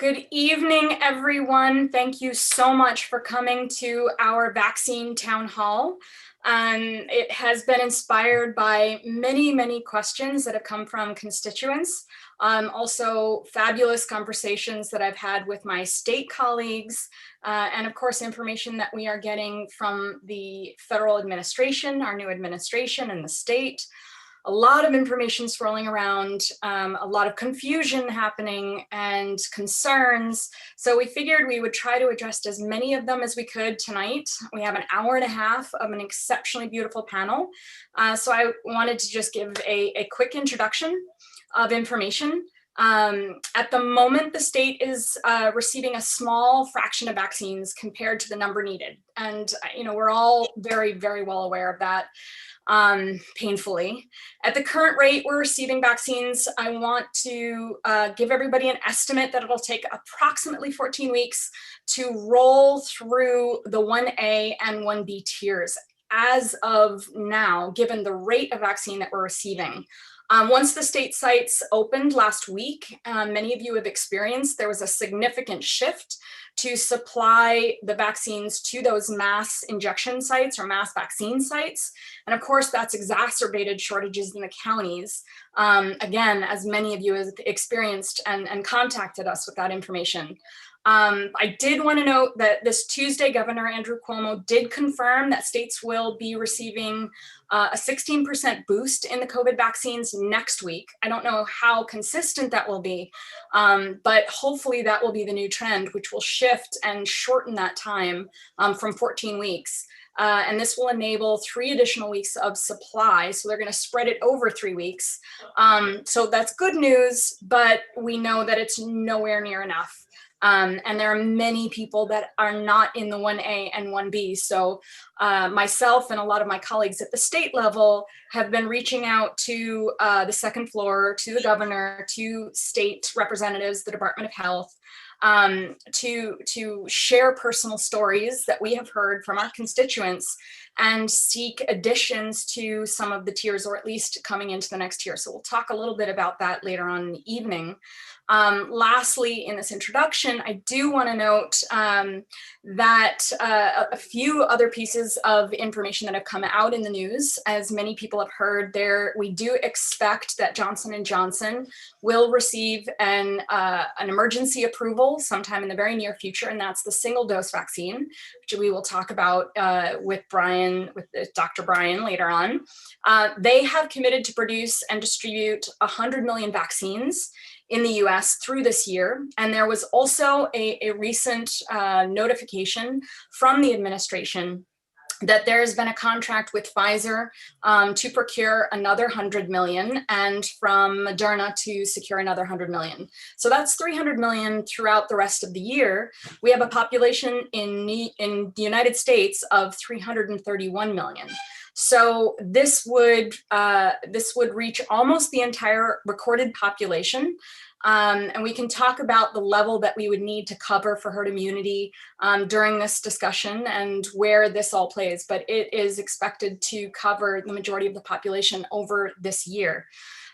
Good evening, everyone. Thank you so much for coming to our vaccine town hall. It has been inspired by many questions that have come from constituents. Also fabulous conversations that I've had with my state colleagues, and of course, information that we are getting from the federal administration, our new administration and the state. A lot of information swirling around, a lot of confusion happening and concerns. So we figured we would try to address as many of them as we could tonight. We have an hour and a half of an exceptionally beautiful panel. So I wanted to just give a quick introduction of information. At the moment, the state is receiving a small fraction of vaccines compared to the number needed. And we're all very well aware of that. Painfully. At the current rate we're receiving vaccines, I want to give everybody an estimate that it'll take approximately 14 weeks to roll through the 1A and 1B tiers as of now, given the rate of vaccine that we're receiving. Once the state sites opened last week, many of you have experienced there was a significant shift to supply the vaccines to those mass injection sites or mass vaccine sites. And of course, that's exacerbated shortages in the counties. Again, as many of you have experienced and contacted us with that information. I did want to note that this Tuesday, Governor Andrew Cuomo did confirm that states will be receiving a 16% boost in the COVID vaccines next week. I don't know how consistent that will be, but hopefully that will be the new trend, which will shift and shorten that time from 14 weeks. And this will enable 3 additional weeks of supply. So they're going to spread it over 3 weeks. So that's good news, but we know that it's nowhere near enough. And there are many people that are not in the 1A and 1B. So myself and a lot of my colleagues at the state level have been reaching out to the second floor, to the governor, to state representatives, the Department of Health, to share personal stories that we have heard from our constituents and seek additions to some of the tiers, or at least coming into the next tier. So we'll talk a little bit about that later on in the evening. Lastly, in this introduction, I do want to note that a few other pieces of information that have come out in the news. As many people have heard, we do expect that Johnson & Johnson will receive an emergency approval sometime in the very near future, and that's the single-dose vaccine, which we will talk about with Dr. Brian later on. They have committed to produce and distribute 100 million vaccines in the US through this year. And there was also a recent notification from the administration that there has been a contract with Pfizer to procure another 100 million and from Moderna to secure another 100 million. So that's 300 million throughout the rest of the year. We have a population in the United States of 331 million. So this would reach almost the entire recorded population. And we can talk about the level that we would need to cover for herd immunity during this discussion and where this all plays, but it is expected to cover the majority of the population over this year.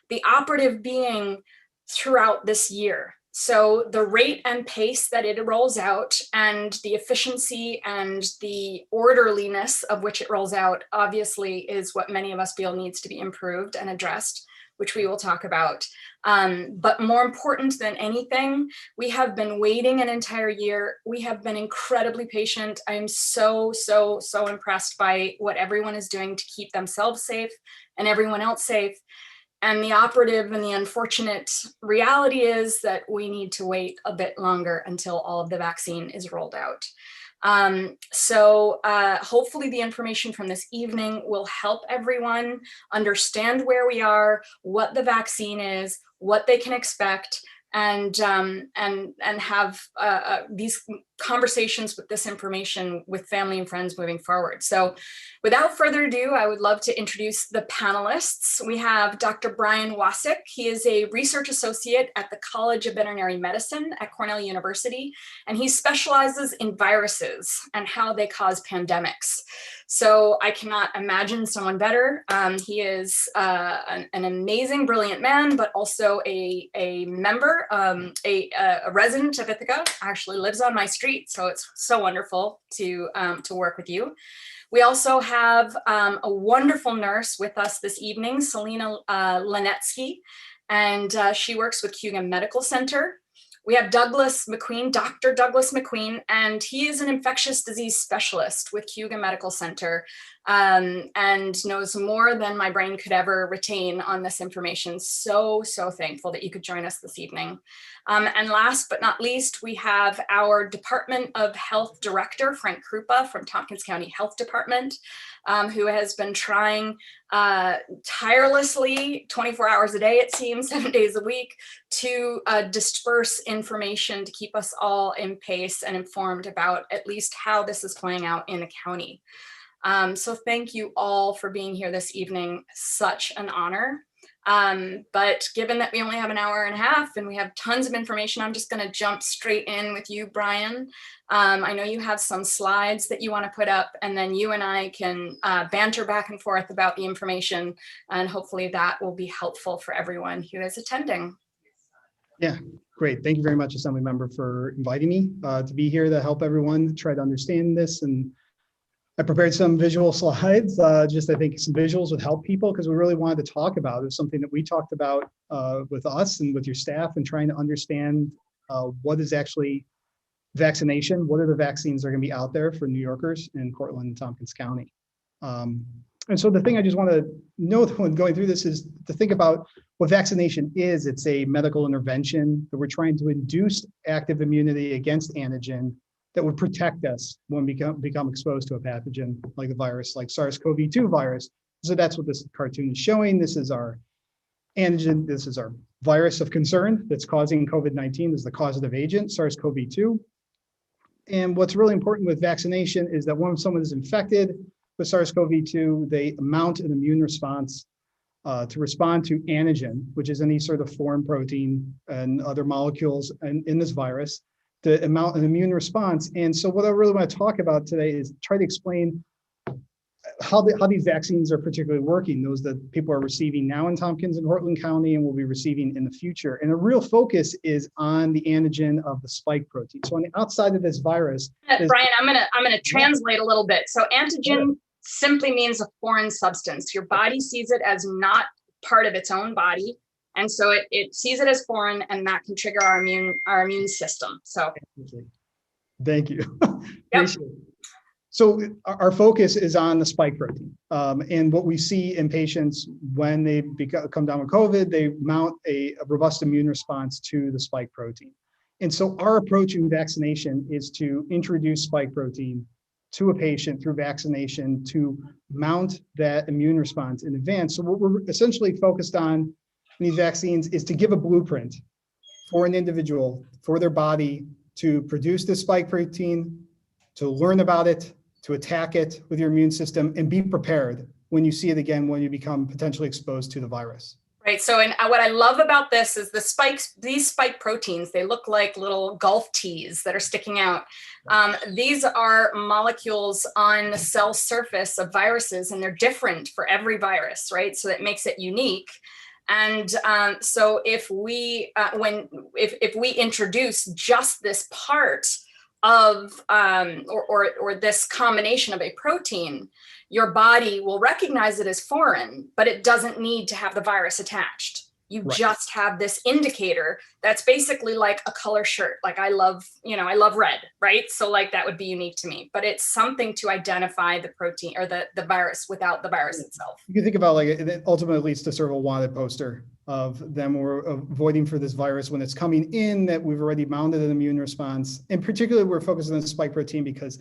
The operative being throughout this year. So the rate and pace that it rolls out and the efficiency and the orderliness of which it rolls out obviously is what many of us feel needs to be improved and addressed, which we will talk about. But more important than anything, we have been waiting an entire year. We have been incredibly patient. I am so impressed by what everyone is doing to keep themselves safe and everyone else safe. And the operative and the unfortunate reality is that we need to wait a bit longer until all of the vaccine is rolled out. Hopefully the information from this evening will help everyone understand where we are, what the vaccine is, what they can expect, and have these conversations with this information with family and friends moving forward. So without further ado, I would love to introduce the panelists. We have Dr. Brian Wasik. He is a research associate at the College of Veterinary Medicine at Cornell University, and he specializes in viruses and how they cause pandemics. So I cannot imagine someone better. He is an amazing, brilliant man, but also a member, a resident of Ithaca, actually lives on my street. So it's so wonderful to work with you. We also have a wonderful nurse with us this evening, Selina Lenetsky, and she works with Cayuga Medical Center. We have Douglas MacQueen, Dr. Douglas MacQueen, and he is an infectious disease specialist with Cayuga Medical Center, and knows more than my brain could ever retain on this information. So thankful that you could join us this evening. And last but not least, we have our Department of Health Director, Frank Krupa from Tompkins County Health Department, who has been trying tirelessly, 24 hours a day, it seems, 7 days a week, to disperse information to keep us all in pace and informed about at least how this is playing out in the county. So thank you all for being here this evening. Such an honor. But given that we only have an hour and a half and we have tons of information, I'm just going to jump straight in with you, Brian. I know you have some slides that you want to put up, and then you and I can banter back and forth about the information, and hopefully that will be helpful for everyone who is attending. Yeah, great. Thank you very much, Assemblymember, for inviting me to be here to help everyone try to understand this. And I prepared some visual slides, I think some visuals would help people, because we really wanted to talk about it. It's something that we talked about with us and with your staff, and trying to understand what is actually vaccination, what are the vaccines that are going to be out there for New Yorkers in Cortland and Tompkins County. And so the thing I just want to note when going through this is to think about what vaccination is. It's a medical intervention that we're trying to induce active immunity against antigen that would protect us when we become exposed to a pathogen like the virus, like SARS-CoV-2 virus. So that's what this cartoon is showing. This is our antigen. This is our virus of concern that's causing COVID-19. This is the causative agent, SARS-CoV-2. And what's really important with vaccination is that when someone is infected with SARS-CoV-2, they mount an immune response to respond to antigen, which is any sort of foreign protein and other molecules in this virus, to mount an immune response. And so what I really want to talk about today is try to explain how these vaccines are particularly working, those that people are receiving now in Tompkins and Cortland County and will be receiving in the future. And a real focus is on the antigen of the spike protein. So on the outside of this virus, Brian, I'm gonna translate a little bit. So antigen simply means a foreign substance. Your body sees it as not part of its own body, and so it sees it as foreign, and that can trigger our immune system. So thank you. Yep. So our focus is on the spike protein, and what we see in patients when they come down with COVID, they mount a robust immune response to the spike protein. And so our approach in vaccination is to introduce spike protein to a patient through vaccination to mount that immune response in advance. So what we're essentially focused on in these vaccines is to give a blueprint for an individual, for their body to produce this spike protein, to learn about it, to attack it with your immune system, and be prepared when you see it again, when you become potentially exposed to the virus. Right. So, and what I love about this is these spike proteins, they look like little golf tees that are sticking out. These are molecules on the cell surface of viruses, and they're different for every virus, right? So that makes it unique. And so if we introduce just this part of or this combination of a protein, your body will recognize it as foreign, but it doesn't need to have the virus attached. You just have this indicator that's basically like a color shirt. Like I love red, right? So like that would be unique to me, but it's something to identify the protein or the virus without the virus itself. You can think about like it ultimately leads to sort of a wanted poster of them we're avoiding for this virus when it's coming in, that we've already mounted an immune response. And particularly we're focused on the spike protein because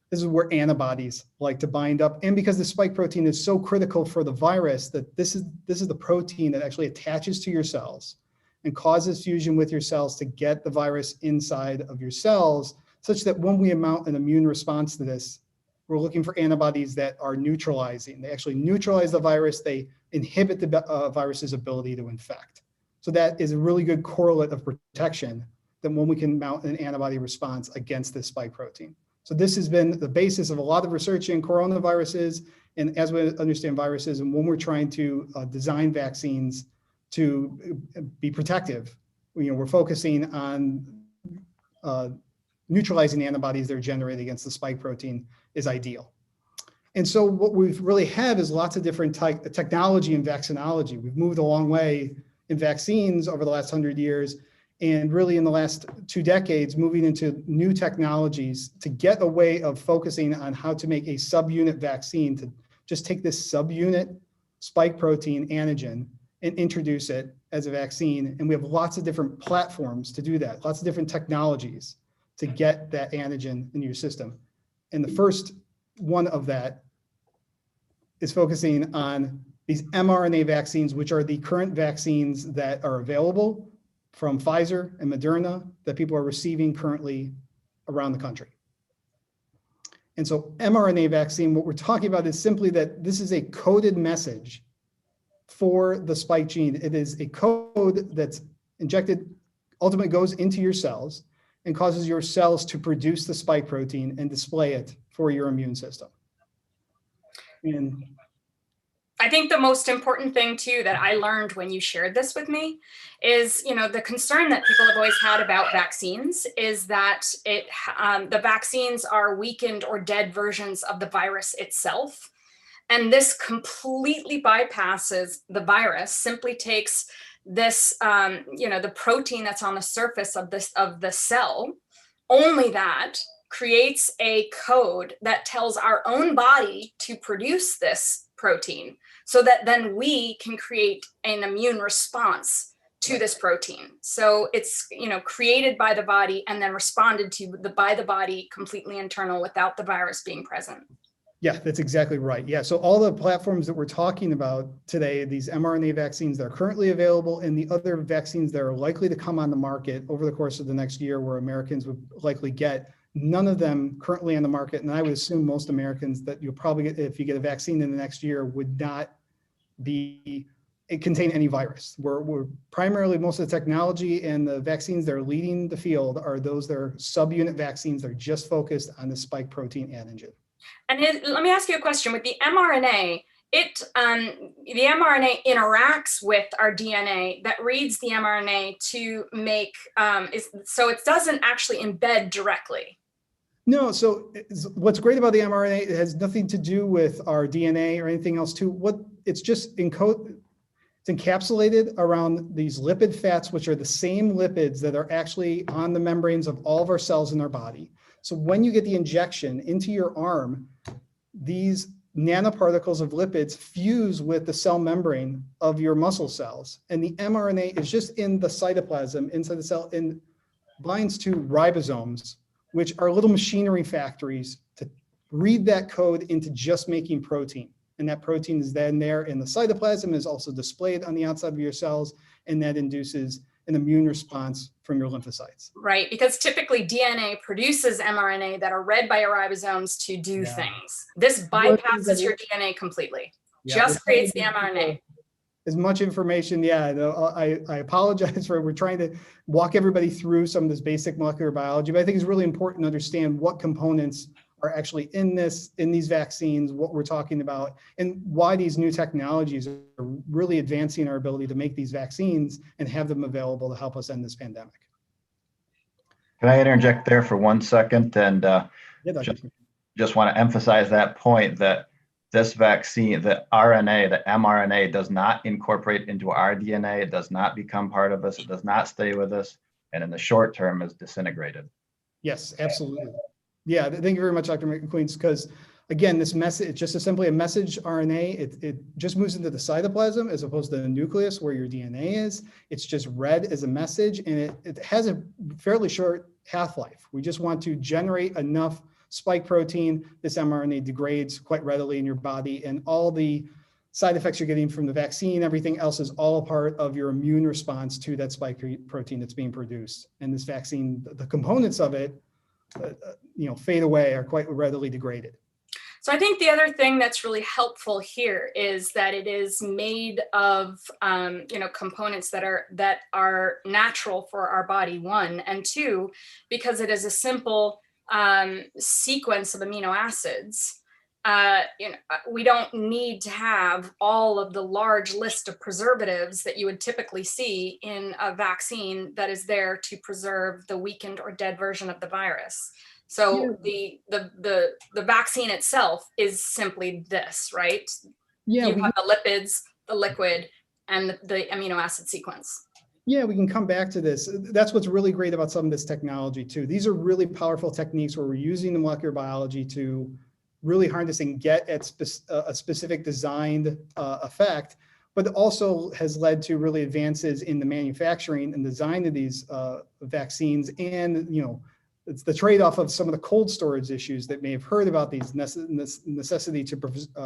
this is where antibodies like to bind up. And because the spike protein is so critical for the virus, that this is the protein that actually attaches to your cells and causes fusion with your cells to get the virus inside of your cells such that when we mount an immune response to this, we're looking for antibodies that are neutralizing. They actually neutralize the virus. They inhibit the virus's ability to infect. So that is a really good correlate of protection than when we can mount an antibody response against this spike protein. So this has been the basis of a lot of research in coronaviruses, and as we understand viruses, and when we're trying to design vaccines to be protective, we're focusing on neutralizing antibodies that are generated against the spike protein is ideal. And so what we've really have is lots of different technology in vaccinology. We've moved a long way in vaccines over the last 100 years, and really in the last 2 decades, moving into new technologies to get a way of focusing on how to make a subunit vaccine, to just take this subunit spike protein antigen and introduce it as a vaccine. And we have lots of different platforms to do that, lots of different technologies to get that antigen into your system. And the first one of that is focusing on these mRNA vaccines, which are the current vaccines that are available from Pfizer and Moderna that people are receiving currently around the country. And so mRNA vaccine, what we're talking about is simply that this is a coded message for the spike gene. It is a code that's injected, ultimately goes into your cells and causes your cells to produce the spike protein and display it for your immune system. And I think the most important thing too that I learned when you shared this with me is, the concern that people have always had about vaccines is that the vaccines are weakened or dead versions of the virus itself. And this completely bypasses the virus, simply takes this, the protein that's on the surface of the cell, only that, creates a code that tells our own body to produce this protein so that then we can create an immune response to this protein. So it's, created by the body and then responded to by the body, completely internal, without the virus being present. yeah, that's exactly right. Yeah, so all the platforms that we're talking about today, these mRNA vaccines that are currently available and the other vaccines that are likely to come on the market over the course of the next year where Americans would likely get, none of them currently on the market. And I would assume most Americans that you'll probably get, if you get a vaccine in the next year, would not contain any virus. We're primarily, most of the technology and the vaccines that are leading the field are those that are subunit vaccines that are just focused on the spike protein antigen. And let me ask you a question. With the mRNA, the mRNA interacts with our DNA that reads the mRNA to make, so it doesn't actually embed directly. No, so what's great about the mRNA, it has nothing to do with our DNA or anything else too. It's just it's encapsulated around these lipid fats, which are the same lipids that are actually on the membranes of all of our cells in our body. So when you get the injection into your arm, these nanoparticles of lipids fuse with the cell membrane of your muscle cells. And the mRNA is just in the cytoplasm inside the cell and binds to ribosomes, which are little machinery factories to read that code into just making protein. And that protein is then there in the cytoplasm, is also displayed on the outside of your cells, and that induces an immune response from your lymphocytes. Right, because typically DNA produces mRNA that are read by your ribosomes to do things. This bypasses your DNA completely, just creates the mRNA. As much information, I apologize for, we're trying to walk everybody through some of this basic molecular biology, but I think it's really important to understand what components are actually in these vaccines, what we're talking about, and why these new technologies are really advancing our ability to make these vaccines and have them available to help us end this pandemic. Can I interject there for 1 second? And just want to emphasize that point that this vaccine, the RNA, the mRNA, does not incorporate into our DNA. It does not become part of us. It does not stay with us. And in the short term is disintegrated. Yes, absolutely. Yeah, thank you very much, Dr. MacQueen, because again, this message, it's just simply a message RNA. It just moves into the cytoplasm as opposed to the nucleus where your DNA is. It's just read as a message, and it has a fairly short half-life. We just want to generate enough spike protein. This mRNA degrades quite readily in your body, and all the side effects you're getting from the vaccine, everything else is all a part of your immune response to that spike protein that's being produced. And this vaccine, the components of it fade away or quite readily degraded. So I think the other thing that's really helpful here is that it is made of components that are natural for our body, one, and two, because it is a simple sequence of amino acids. We don't need to have all of the large list of preservatives that you would typically see in a vaccine that is there to preserve the weakened or dead version of the virus. So the vaccine itself is simply this, right? Yeah, you have the lipids, the liquid, and the amino acid sequence. Yeah, we can come back to this. That's what's really great about some of this technology too. These are really powerful techniques where we're using the molecular biology to really harness and get at a specific designed effect, but it also has led to really advances in the manufacturing and design of these vaccines. And, it's the trade-off of some of the cold storage issues that may have heard about these necessity to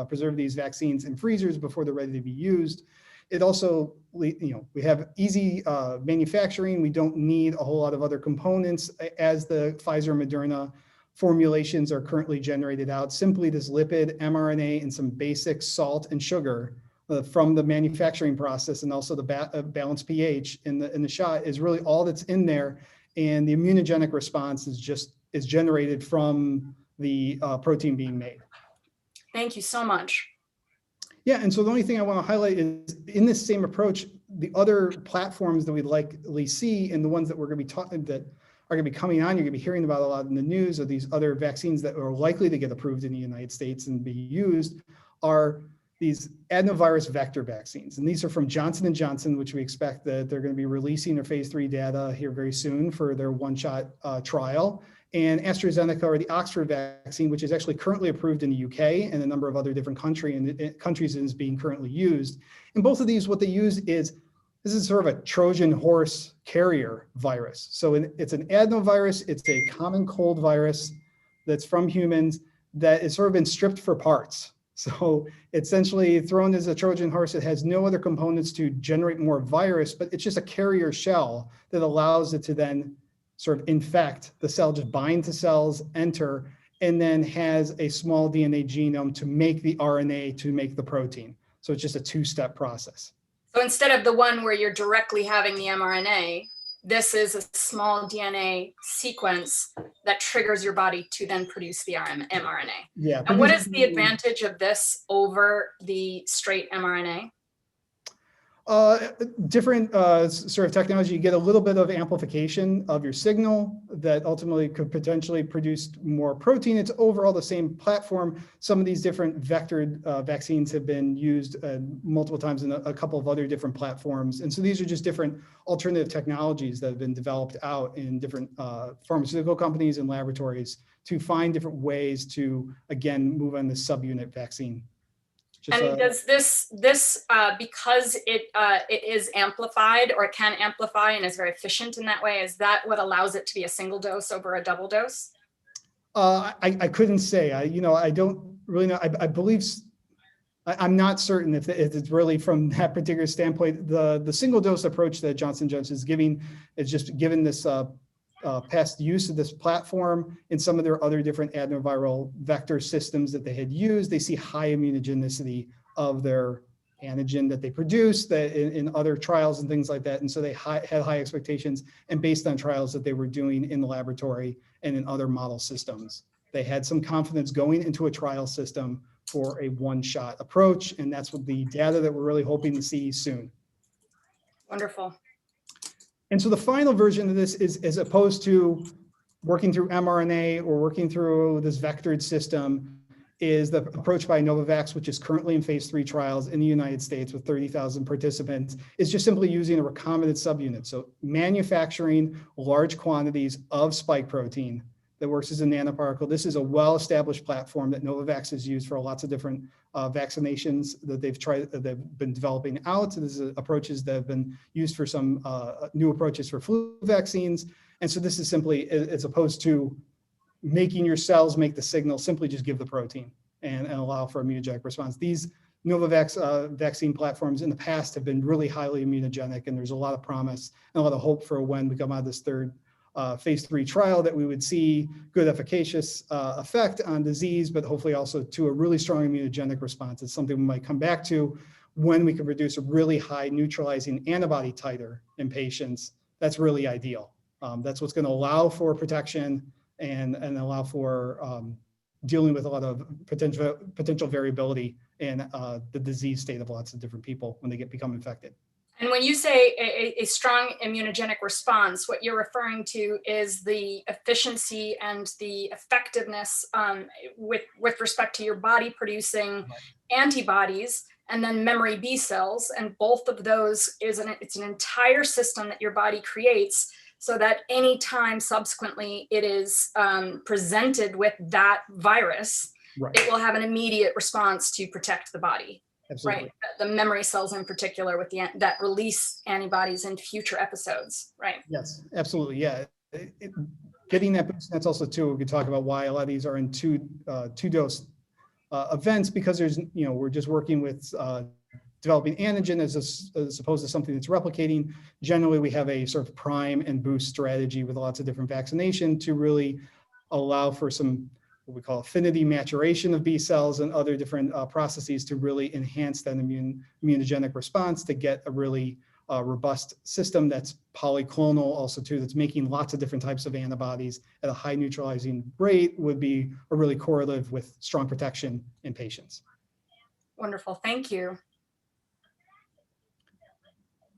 preserve these vaccines in freezers before they're ready to be used. It also, we have easy manufacturing. We don't need a whole lot of other components as the Pfizer and Moderna formulations are currently generated out. Simply this lipid, mRNA, and some basic salt and sugar from the manufacturing process, and also the balanced pH in the shot is really all that's in there. And the immunogenic response is generated from the protein being made. Thank you so much. Yeah, and so the only thing I want to highlight is in this same approach, the other platforms that we'd likely see, and the ones that we're going to be talking that are going to be coming on, you're going to be hearing about a lot in the news, are these other vaccines that are likely to get approved in the United States and be used, are these adenovirus vector vaccines. And these are from Johnson & Johnson, which we expect that they're going to be releasing their phase 3 data here very soon for their one-shot trial. And AstraZeneca, or the Oxford vaccine, which is actually currently approved in the UK and a number of other different countries and is being currently used. And both of these, what they use is, this is sort of a Trojan horse carrier virus. So it's an adenovirus, it's a common cold virus that's from humans that has sort of been stripped for parts. So essentially thrown as a Trojan horse. It has no other components to generate more virus, but it's just a carrier shell that allows it to then sort of infect the cell, just bind to cells, enter, and then has a small DNA genome to make the RNA to make the protein. So it's just a two-step process. So instead of the one where you're directly having the mRNA, this is a small DNA sequence that triggers your body to then produce the mRNA. Yeah. And what is the advantage of this over the straight mRNA? Different sort of technology. You get a little bit of amplification of your signal that ultimately could potentially produce more protein. It's overall the same platform. Some of these different vectored vaccines have been used multiple times in a couple of other different platforms. And so these are just different alternative technologies that have been developed out in different pharmaceutical companies and laboratories to find different ways to, again, move on this subunit vaccine. And does this because it is amplified, or it can amplify and is very efficient in that way, is that what allows it to be a single dose over a double dose? I couldn't say. I don't really know. I believe, I'm not certain if it's really from that particular standpoint. The single dose approach that Johnson & Johnson is giving is just given this past use of this platform in some of their other different adenoviral vector systems that they had used. They see high immunogenicity of their antigen that they produce that in other trials and things like that. And so they had high expectations, and based on trials that they were doing in the laboratory and in other model systems, they had some confidence going into a trial system for a one-shot approach. And that's what the data that we're really hoping to see soon. Wonderful. And so the final version of this is, as opposed to working through mRNA or working through this vectored system, is the approach by Novavax, which is currently in phase 3 trials in the United States with 30,000 participants, is just simply using a recombinant subunit. So manufacturing large quantities of spike protein that works as a nanoparticle. This is a well-established platform that Novavax has used for lots of different vaccinations that they've been developing out. So this is approaches that have been used for some new approaches for flu vaccines. And so this is simply, as opposed to making your cells make the signal, simply just give the protein and allow for immunogenic response. These Novavax vaccine platforms in the past have been really highly immunogenic, and there's a lot of promise and a lot of hope for when we come out of this third phase 3 trial that we would see good efficacious effect on disease, but hopefully also to a really strong immunogenic response. It's something we might come back to when we can produce a really high neutralizing antibody titer in patients. That's really ideal. That's what's going to allow for protection and allow for dealing with a lot of potential variability in the disease state of lots of different people when they become infected. And when you say a strong immunogenic response, what you're referring to is the efficiency and the effectiveness with respect to your body producing antibodies and then memory B cells. And both of those it's an entire system that your body creates so that any time subsequently it is presented with that virus, it will have an immediate response to protect the body. Absolutely. Right, the memory cells in particular with that release antibodies in future episodes, right? Yes, absolutely, yeah. Getting that boost, that's also too, we could talk about why a lot of these are in two-dose events, because there's, we're just working with developing antigen as opposed to something that's replicating. Generally, we have a sort of prime and boost strategy with lots of different vaccination to really allow for some what we call affinity maturation of B cells and other different processes to really enhance that immunogenic response to get a really robust system that's polyclonal also too, that's making lots of different types of antibodies at a high neutralizing rate would be a really correlative with strong protection in patients. Wonderful, thank you.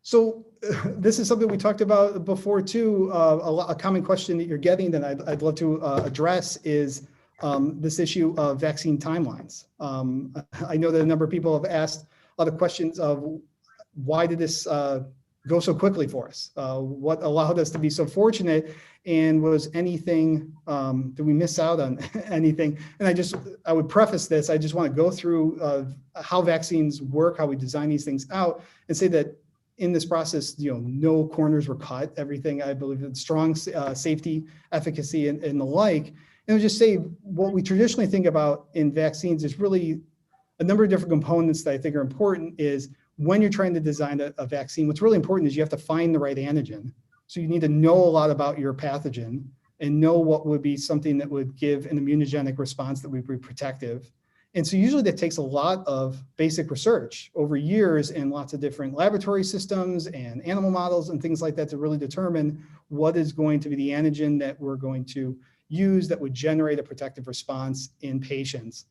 So this is something we talked about before too. A common question that you're getting that I'd love to address is this issue of vaccine timelines. I know that a number of people have asked a lot of questions of why did this go so quickly for us? What allowed us to be so fortunate, and was anything, did we miss out on anything? And I would preface this, I just want to go through how vaccines work, how we design these things out, and say that in this process, no corners were cut. Everything, I believe, in strong safety, efficacy, and the like. And I'll just say what we traditionally think about in vaccines is really a number of different components that I think are important. Is when you're trying to design a vaccine, what's really important is you have to find the right antigen. So you need to know a lot about your pathogen and know what would be something that would give an immunogenic response that would be protective. And so usually that takes a lot of basic research over years in lots of different laboratory systems and animal models and things like that to really determine what is going to be the antigen that we're going to use that would generate a protective response in patients,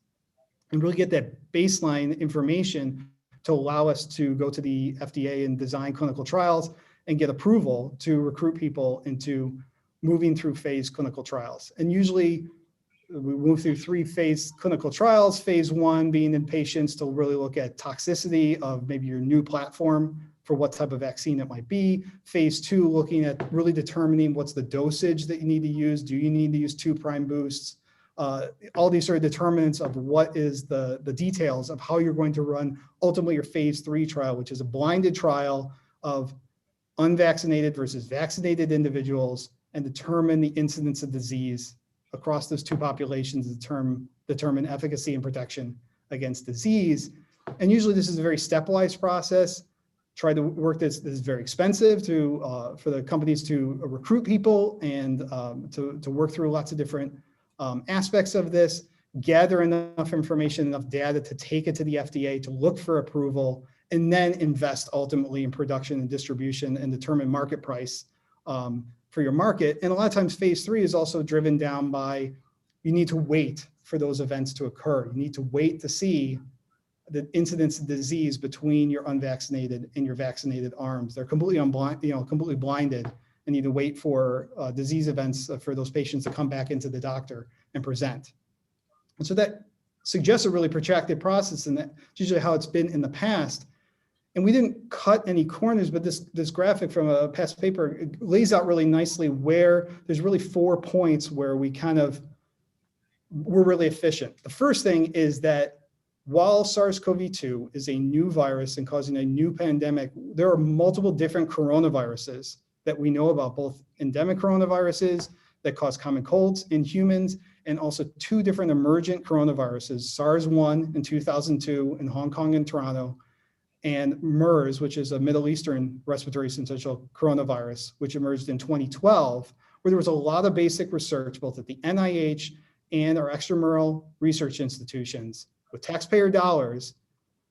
and really get that baseline information to allow us to go to the FDA and design clinical trials and get approval to recruit people into moving through phase clinical trials. And usually we move through 3 phase clinical trials, phase 1 being in patients to really look at toxicity of maybe your new platform for what type of vaccine it might be. Phase 2, looking at really determining what's the dosage that you need to use. Do you need to use 2 prime boosts? All these sort of determinants of what is the details of how you're going to run ultimately your phase 3 trial, which is a blinded trial of unvaccinated versus vaccinated individuals, and determine the incidence of disease across those 2 populations, determine efficacy and protection against disease. And usually this is a very stepwise process. Try to work this is very expensive for the companies to recruit people and to work through lots of different aspects of this, gather enough information, enough data to take it to the FDA to look for approval, and then invest ultimately in production and distribution and determine market price for your market. And a lot of times phase 3 is also driven down by, you need to wait for those events to occur. You need to wait to see the incidence of disease between your unvaccinated and your vaccinated arms. They're completely completely blinded, and need to wait for disease events for those patients to come back into the doctor and present. And so that suggests a really protracted process, and that's usually how it's been in the past. And we didn't cut any corners, but this graphic from a past paper lays out really nicely where there's really 4 points where we're really efficient. The first thing is that while SARS-CoV-2 is a new virus and causing a new pandemic, there are multiple different coronaviruses that we know about, both endemic coronaviruses that cause common colds in humans, and also 2 different emergent coronaviruses, SARS-1 in 2002 in Hong Kong and Toronto, and MERS, which is a Middle Eastern respiratory syncytial coronavirus, which emerged in 2012, where there was a lot of basic research, both at the NIH and our extramural research institutions with taxpayer dollars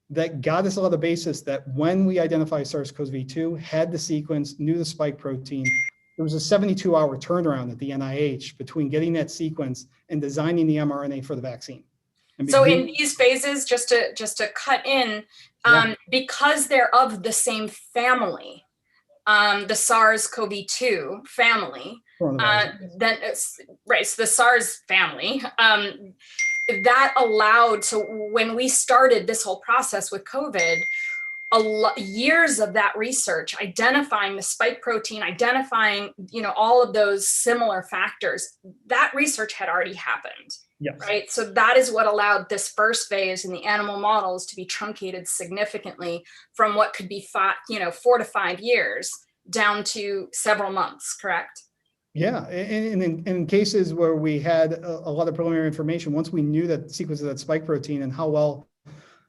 that got us a lot of the basis that when we identified SARS-CoV-2, had the sequence, knew the spike protein, there was a 72-hour turnaround at the NIH between getting that sequence and designing the mRNA for the vaccine. So in these phases, just to cut in, because they're of the same family, the SARS-CoV-2 family, then it's, right, so the SARS family, that allowed, so when we started this whole process with COVID, years of that research, identifying the spike protein, identifying, all of those similar factors, that research had already happened. Yes. Right. So that is what allowed this first phase in the animal models to be truncated significantly from what could be 4 to 5 years down to several months, correct? Yeah, and in cases where we had a lot of preliminary information, once we knew that sequence of that spike protein and how well,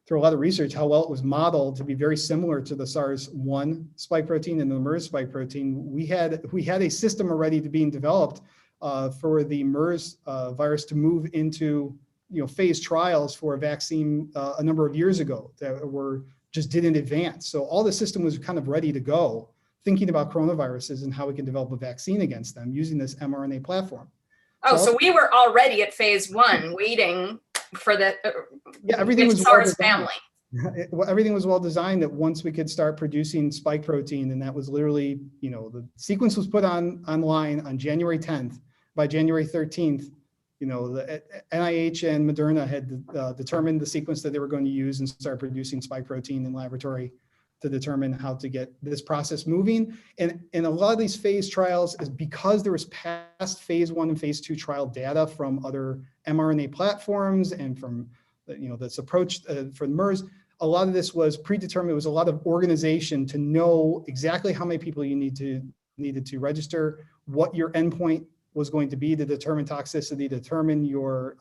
through a lot of research, how well it was modeled to be very similar to the SARS-1 spike protein and the MERS spike protein, we had a system already being developed for the MERS virus to move into phase trials for a vaccine a number of years ago that didn't advance. So all the system was kind of ready to go, thinking about coronaviruses and how we can develop a vaccine against them using this mRNA platform. So we were already at phase 1 waiting for the everything was SARS family. Everything was well designed that once we could start producing spike protein, and that was literally, the sequence was put online on January 10th. By January 13th, the NIH and Moderna had determined the sequence that they were going to use and start producing spike protein in laboratory to determine how to get this process moving. And a lot of these phase trials is because there was past phase 1 and phase 2 trial data from other mRNA platforms and from this approach for MERS. A lot of this was predetermined. It was a lot of organization to know exactly how many people you needed to register, what your endpoint was going to be to determine toxicity, determine your,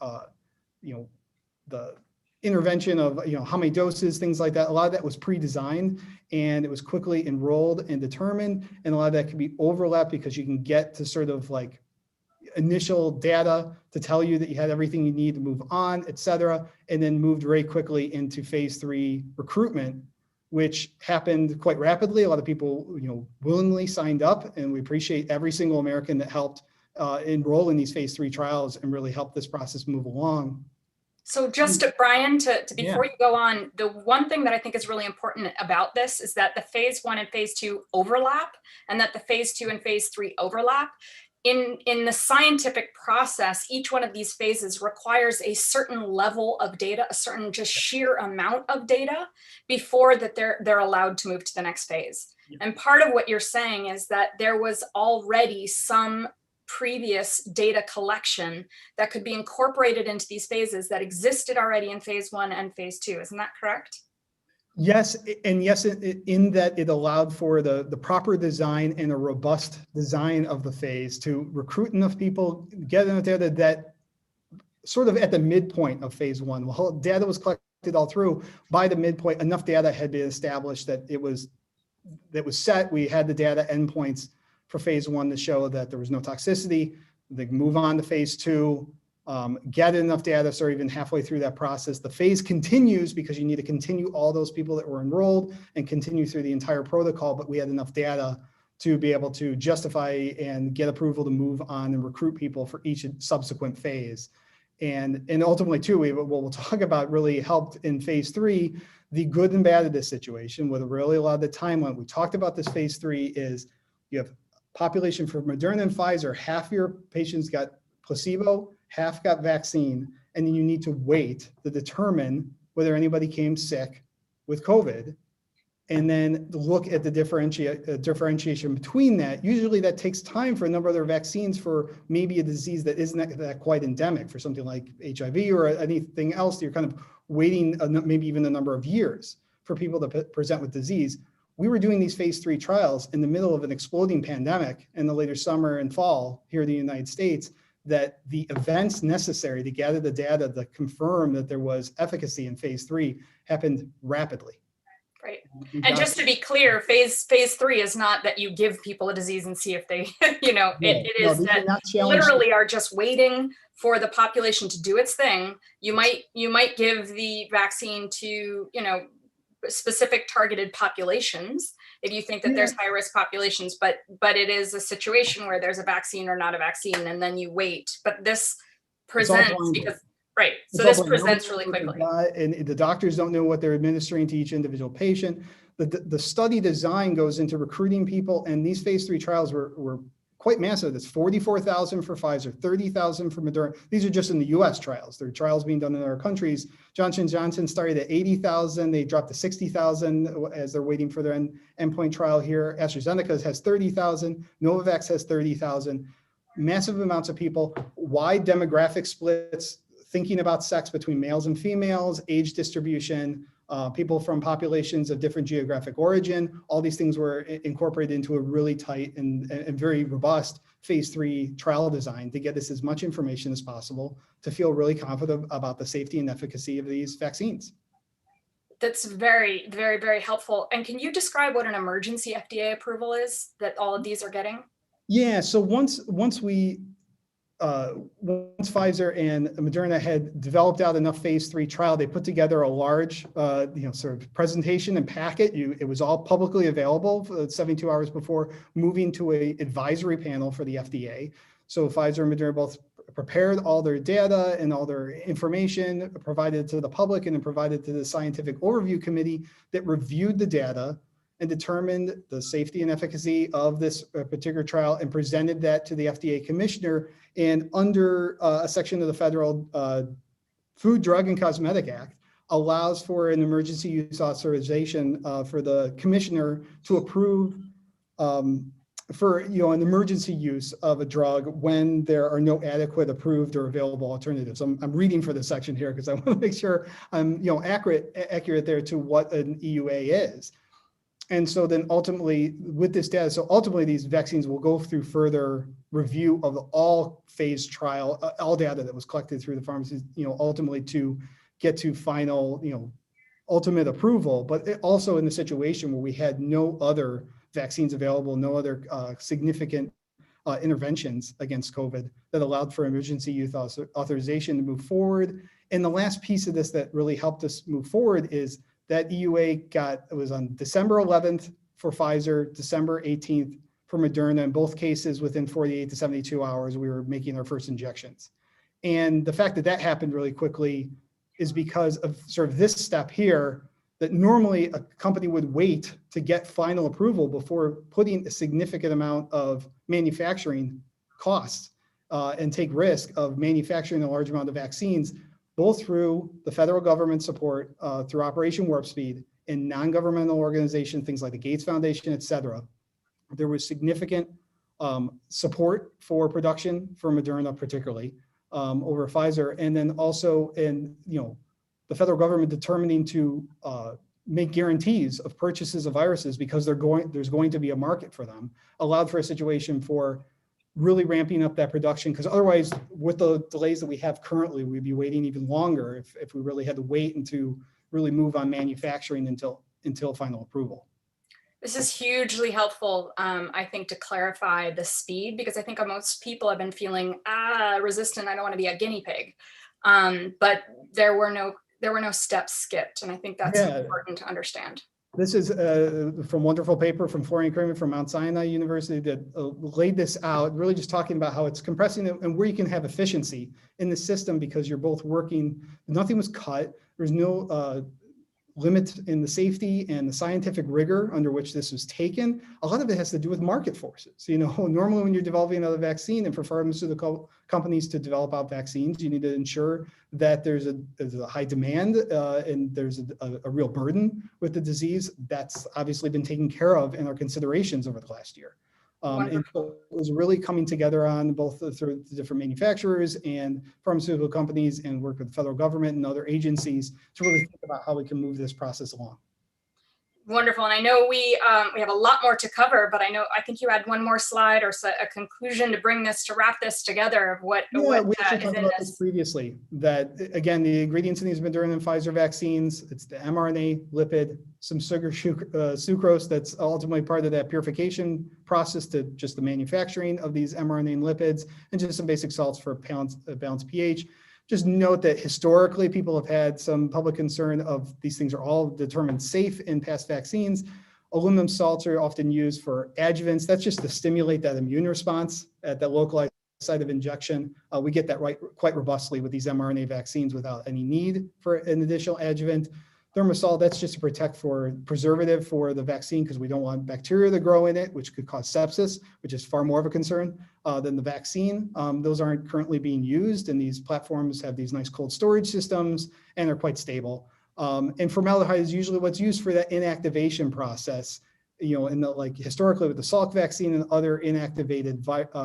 the intervention of, how many doses, things like that. A lot of that was pre-designed and it was quickly enrolled and determined. And a lot of that can be overlapped because you can get to sort of like initial data to tell you that you had everything you need to move on, et cetera, and then moved very quickly into phase 3 recruitment, which happened quite rapidly. A lot of people, willingly signed up, and we appreciate every single American that helped enroll in these phase 3 trials and really help this process move along. So just Brian, before you go on, the one thing that I think is really important about this is that the phase 1 and phase 2 overlap, and that the phase 2 and phase 3 overlap. In the scientific process, each one of these phases requires a certain level of data, a certain just sheer amount of data before that they're allowed to move to the next phase. Yeah. And part of what you're saying is that there was already some previous data collection that could be incorporated into these phases that existed already in phase 1 and phase 2. Isn't that correct? Yes, and yes, in that it allowed for the proper design and a robust design of the phase to recruit enough people, get enough data that sort of at the midpoint of phase 1, while data was collected all through, by the midpoint, enough data had been established that was set. We had the data endpoints for phase 1 to show that there was no toxicity. They move on to phase 2, get enough data, so even halfway through that process. The phase continues because you need to continue all those people that were enrolled and continue through the entire protocol, but we had enough data to be able to justify and get approval to move on and recruit people for each subsequent phase. And ultimately too, what we'll talk about really helped in phase 3, the good and bad of this situation, with really a lot of the timeline. We talked about this phase 3 is you have population for Moderna and Pfizer, half your patients got placebo, half got vaccine, and then you need to wait to determine whether anybody came sick with COVID, and then look at the differentiation between that. Usually that takes time for a number of other vaccines for maybe a disease that isn't that quite endemic, for something like HIV or anything else. You're kind of waiting maybe even a number of years for people to present with disease. We were doing these phase 3 trials in the middle of an exploding pandemic in the later summer and fall here in the United States, that the events necessary to gather the data to confirm that there was efficacy in phase 3 happened rapidly. Right. And just to be clear, phase 3 is not that you give people a disease and see if they, it is that literally are just waiting for the population to do its thing. You might give the vaccine to, specific targeted populations if you think that there's high risk populations, but it is a situation where there's a vaccine or not a vaccine, and then you wait. But this presents because right. So this presents really quickly. And the doctors don't know what they're administering to each individual patient. The study design goes into recruiting people, and these phase 3 trials were quite massive. That's 44,000 for Pfizer, 30,000 for Moderna. These are just in the US trials. There are trials being done in other countries. Johnson & Johnson started at 80,000. They dropped to 60,000 as they're waiting for their endpoint trial here. AstraZeneca has 30,000. Novavax has 30,000. Massive amounts of people. Wide demographic splits, thinking about sex between males and females, age distribution, people from populations of different geographic origin. All these things were incorporated into a really tight and very robust phase 3 trial design to get us as much information as possible to feel really confident about the safety and efficacy of these vaccines. That's very, very, very helpful. And can you describe what an emergency FDA approval is that all of these are getting? Yeah, so once Pfizer and Moderna had developed out enough phase 3 trial, they put together a large, sort of presentation and packet. It was all publicly available 72 hours before moving to a advisory panel for the FDA. So Pfizer and Moderna both prepared all their data and all their information, provided to the public, and then provided to the scientific overview committee that reviewed the data and determined the safety and efficacy of this particular trial and presented that to the FDA commissioner. And under a section of the Federal Food, Drug, and Cosmetic Act allows for an emergency use authorization for the commissioner to approve for an emergency use of a drug when there are no adequate approved or available alternatives. I'm reading for this section here because I want to make sure I'm accurate there to what an EUA is. And so then ultimately with this data, so ultimately these vaccines will go through further review of all phase trial, all data that was collected through the pharmacies, ultimately to get to final, ultimate approval, but also in the situation where we had no other vaccines available, no other significant interventions against COVID that allowed for emergency use authorization to move forward. And the last piece of this that really helped us move forward is that EUA it was on December 11th for Pfizer, December 18th for Moderna. In both cases, within 48 to 72 hours, we were making our first injections. And the fact that that happened really quickly is because of sort of this step here, that normally a company would wait to get final approval before putting a significant amount of manufacturing costs and take risk of manufacturing a large amount of vaccines, both through the federal government support, through Operation Warp Speed, and non-governmental organizations, things like the Gates Foundation, et cetera. There was significant support for production for Moderna, particularly over Pfizer, and then also the federal government determining to make guarantees of purchases of viruses because there's going to be a market for them, allowed for a situation for really ramping up that production, because otherwise, with the delays that we have currently, we'd be waiting even longer if we really had to wait and to really move on manufacturing until final approval. This is hugely helpful, I think, to clarify the speed, because I think most people have been feeling resistant. I don't want to be a guinea pig, but there were no steps skipped, and I think that's important to understand. This is from wonderful paper from Florian Kramer from Mount Sinai University that laid this out, really just talking about how it's compressing and where you can have efficiency in the system because you're both working, nothing was cut, there's no limit in the safety and the scientific rigor under which this was taken. A lot of it has to do with market forces. Normally when you're developing another vaccine and for pharmaceutical companies to develop out vaccines, you need to ensure that there's a high demand and there's a real burden with the disease. That's obviously been taken care of in our considerations over the last year. And so it was really coming together on both through the different manufacturers and pharmaceutical companies and work with the federal government and other agencies to really think about how we can move this process along. Wonderful. And I know we have a lot more to cover, but I think you had one more slide or a conclusion to bring this, to wrap this together of what We actually is talked in about this this. previously, that again, the ingredients in these Moderna and Pfizer vaccines, it's the mRNA, lipid, some sugar, sucrose that's ultimately part of that purification process to just the manufacturing of these mRNA and lipids, and just some basic salts for a balanced pH. Just note that historically, people have had some public concern of these things are all determined safe in past vaccines. Aluminum salts are often used for adjuvants. That's just to stimulate that immune response at that localized site of injection. We get that right quite robustly with these mRNA vaccines without any need for an additional adjuvant. Thermosol, that's just to protect for preservative for the vaccine, because we don't want bacteria to grow in it, which could cause sepsis, which is far more of a concern than the vaccine. Those aren't currently being used, and these platforms have these nice cold storage systems, and they're quite stable. And formaldehyde is usually what's used for that inactivation process. You know, in the, like historically with the Salk vaccine and other inactivated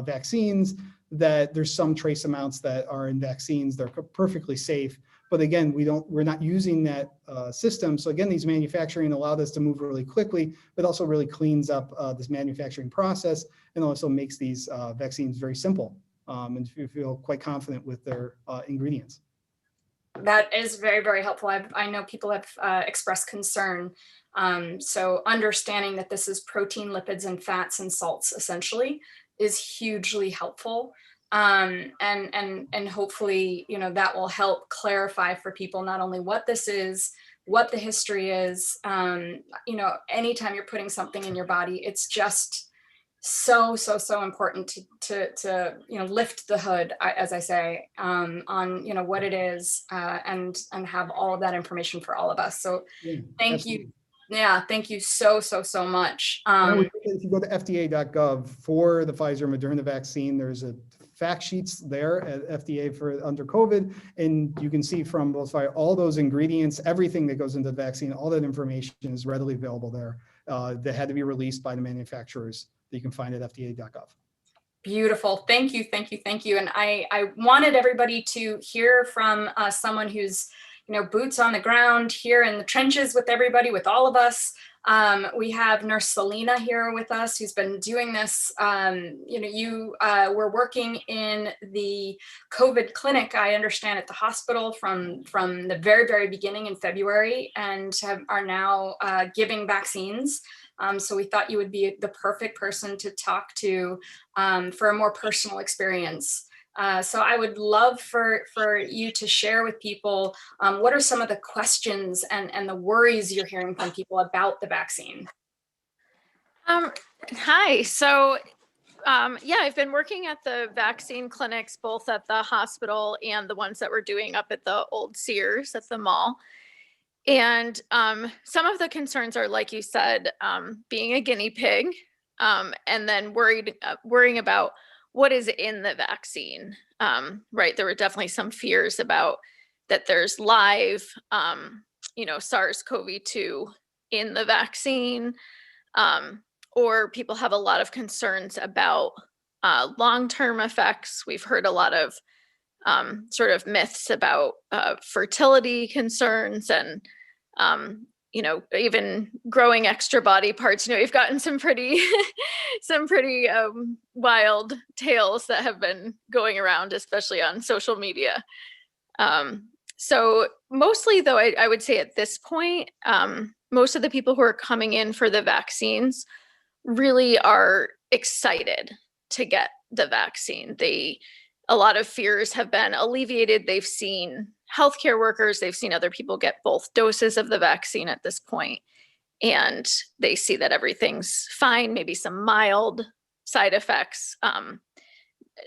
vaccines, that there's some trace amounts that are in vaccines. They're perfectly safe. But again, we're not using that system. So again, these manufacturing allowed us to move really quickly, but also really cleans up this manufacturing process, and also makes these vaccines very simple. And you feel quite confident with their ingredients. That is very, very helpful. I know people have expressed concern. So understanding that this is protein, lipids, and fats and salts essentially is hugely helpful. And hopefully, you know, that will help clarify for people not only what this is, what the history is. You know, anytime you're putting something in your body, it's just so important to you know, lift the hood, as I say, on, you know, what it is, and have all of that information for all of us. So Yeah, thank absolutely. you. Yeah, thank you so much. If you go to FDA.gov for the Pfizer Moderna vaccine, there's a fact sheets there at FDA for under COVID, and you can see from both all those ingredients, everything that goes into the vaccine, all that information is readily available there. That had to be released by the manufacturers, that you can find at FDA.gov. Beautiful. Thank you. And I wanted everybody to hear from someone who's, you know, boots on the ground here in the trenches with everybody, with all of us. We have Nurse Selina here with us, who's been doing this. You know, you were working in the COVID clinic, I understand, at the hospital from the very beginning in February, and are now giving vaccines. So we thought you would be the perfect person to talk to for a more personal experience. So I would love for you to share with people what are some of the questions and the worries you're hearing from people about the vaccine? Hi. So yeah, I've been working at the vaccine clinics, both at the hospital and the ones that we're doing up at the old Sears at the mall. And some of the concerns are, like you said, being a guinea pig, and then worrying about what is in the vaccine, right? There were definitely some fears about that there's live, you know, SARS-CoV-2 in the vaccine, or people have a lot of concerns about long-term effects. We've heard a lot of sort of myths about fertility concerns and, you know, even growing extra body parts. You know, we've gotten some pretty, wild tales that have been going around, especially on social media. So mostly, though, I would say at this point, most of the people who are coming in for the vaccines really are excited to get the vaccine. A lot of fears have been alleviated. They've seen healthcare workers, they've seen other people get both doses of the vaccine at this point, and they see that everything's fine, maybe some mild side effects,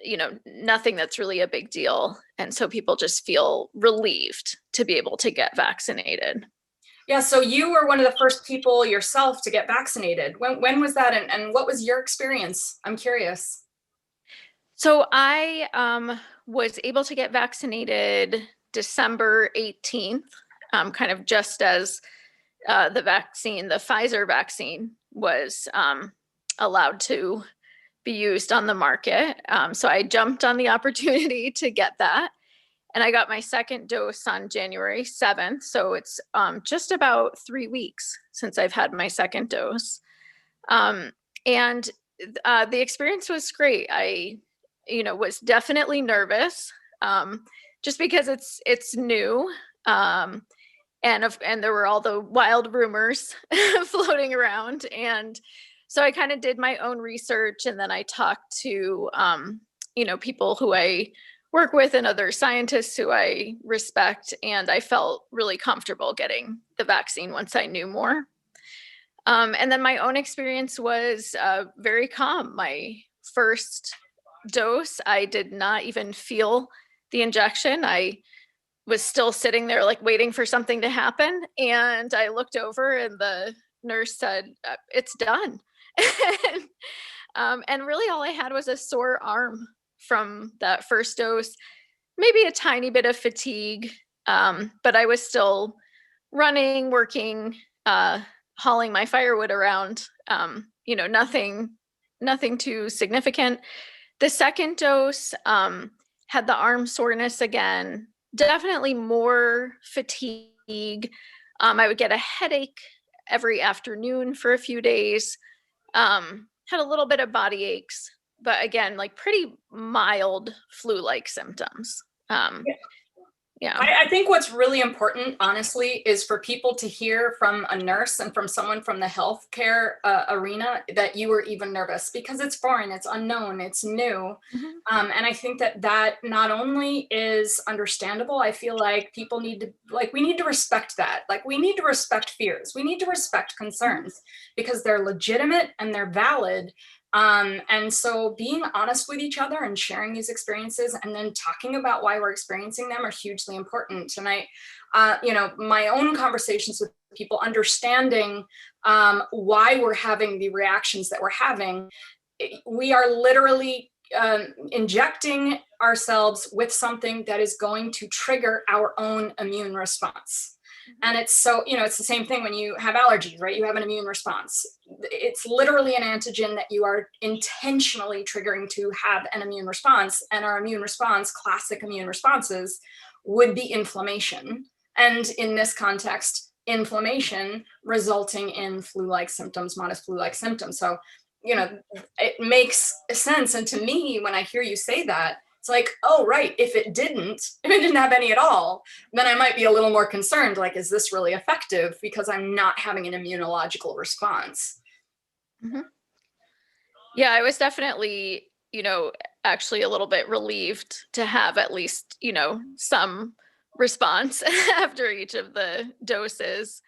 you know, nothing that's really a big deal. And so people just feel relieved to be able to get vaccinated. Yeah, so you were one of the first people yourself to get vaccinated. When was that, and what was your experience? I'm curious. So I was able to get vaccinated December 18th, kind of just as the Pfizer vaccine was allowed to be used on the market. So I jumped on the opportunity to get that. And I got my second dose on January 7th. So it's just about 3 weeks since I've had my second dose. And the experience was great. I, was definitely nervous just because it's new. And there were all the wild rumors floating around. And so I kind of did my own research, and then I talked to, people who I work with and other scientists who I respect. And I felt really comfortable getting the vaccine once I knew more. And then my own experience was very calm. My first dose, I did not even feel the injection. I was still sitting there like waiting for something to happen. And I looked over and the nurse said, it's done. And really all I had was a sore arm from that first dose, maybe a tiny bit of fatigue, but I was still running, working, hauling my firewood around, nothing too significant. The second dose had the arm soreness again, definitely more fatigue. I would get a headache every afternoon for a few days, had a little bit of body aches, but again, like pretty mild flu-like symptoms. Yeah. I think what's really important, honestly, is for people to hear from a nurse and from someone from the healthcare arena that you were even nervous, because it's foreign, it's unknown, it's new. Mm-hmm. And I think that not only is understandable, I feel like people need to, we need to respect that. Like, we need to respect fears. We need to respect concerns because they're legitimate and they're valid. And so being honest with each other and sharing these experiences and then talking about why we're experiencing them are hugely important. And my own conversations with people, understanding why we're having the reactions that we're having, we are literally injecting ourselves with something that is going to trigger our own immune response. And it's so, it's the same thing when you have allergies, right? You have an immune response. It's literally an antigen that you are intentionally triggering to have an immune response. And our immune response, classic immune responses, would be inflammation. And in this context, inflammation resulting in flu-like symptoms, modest flu-like symptoms. So, it makes sense. And to me, when I hear you say that, it's like, oh, right, if it didn't have any at all, then I might be a little more concerned, like, is this really effective? Because I'm not having an immunological response. Mm-hmm. Yeah, I was definitely, actually a little bit relieved to have at least, some response after each of the doses.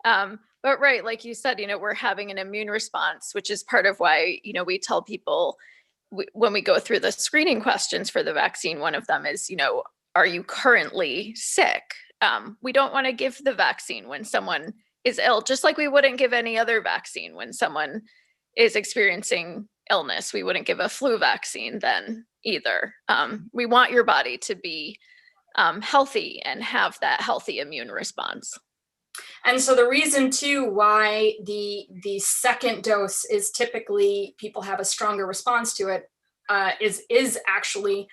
But right, like you said, we're having an immune response, which is part of why, we tell people, when we go through the screening questions for the vaccine, one of them is, are you currently sick? We don't want to give the vaccine when someone is ill, just like we wouldn't give any other vaccine when someone is experiencing illness. We wouldn't give a flu vaccine then either. We want your body to be healthy and have that healthy immune response. And so the reason too why the second dose is typically people have a stronger response to it is actually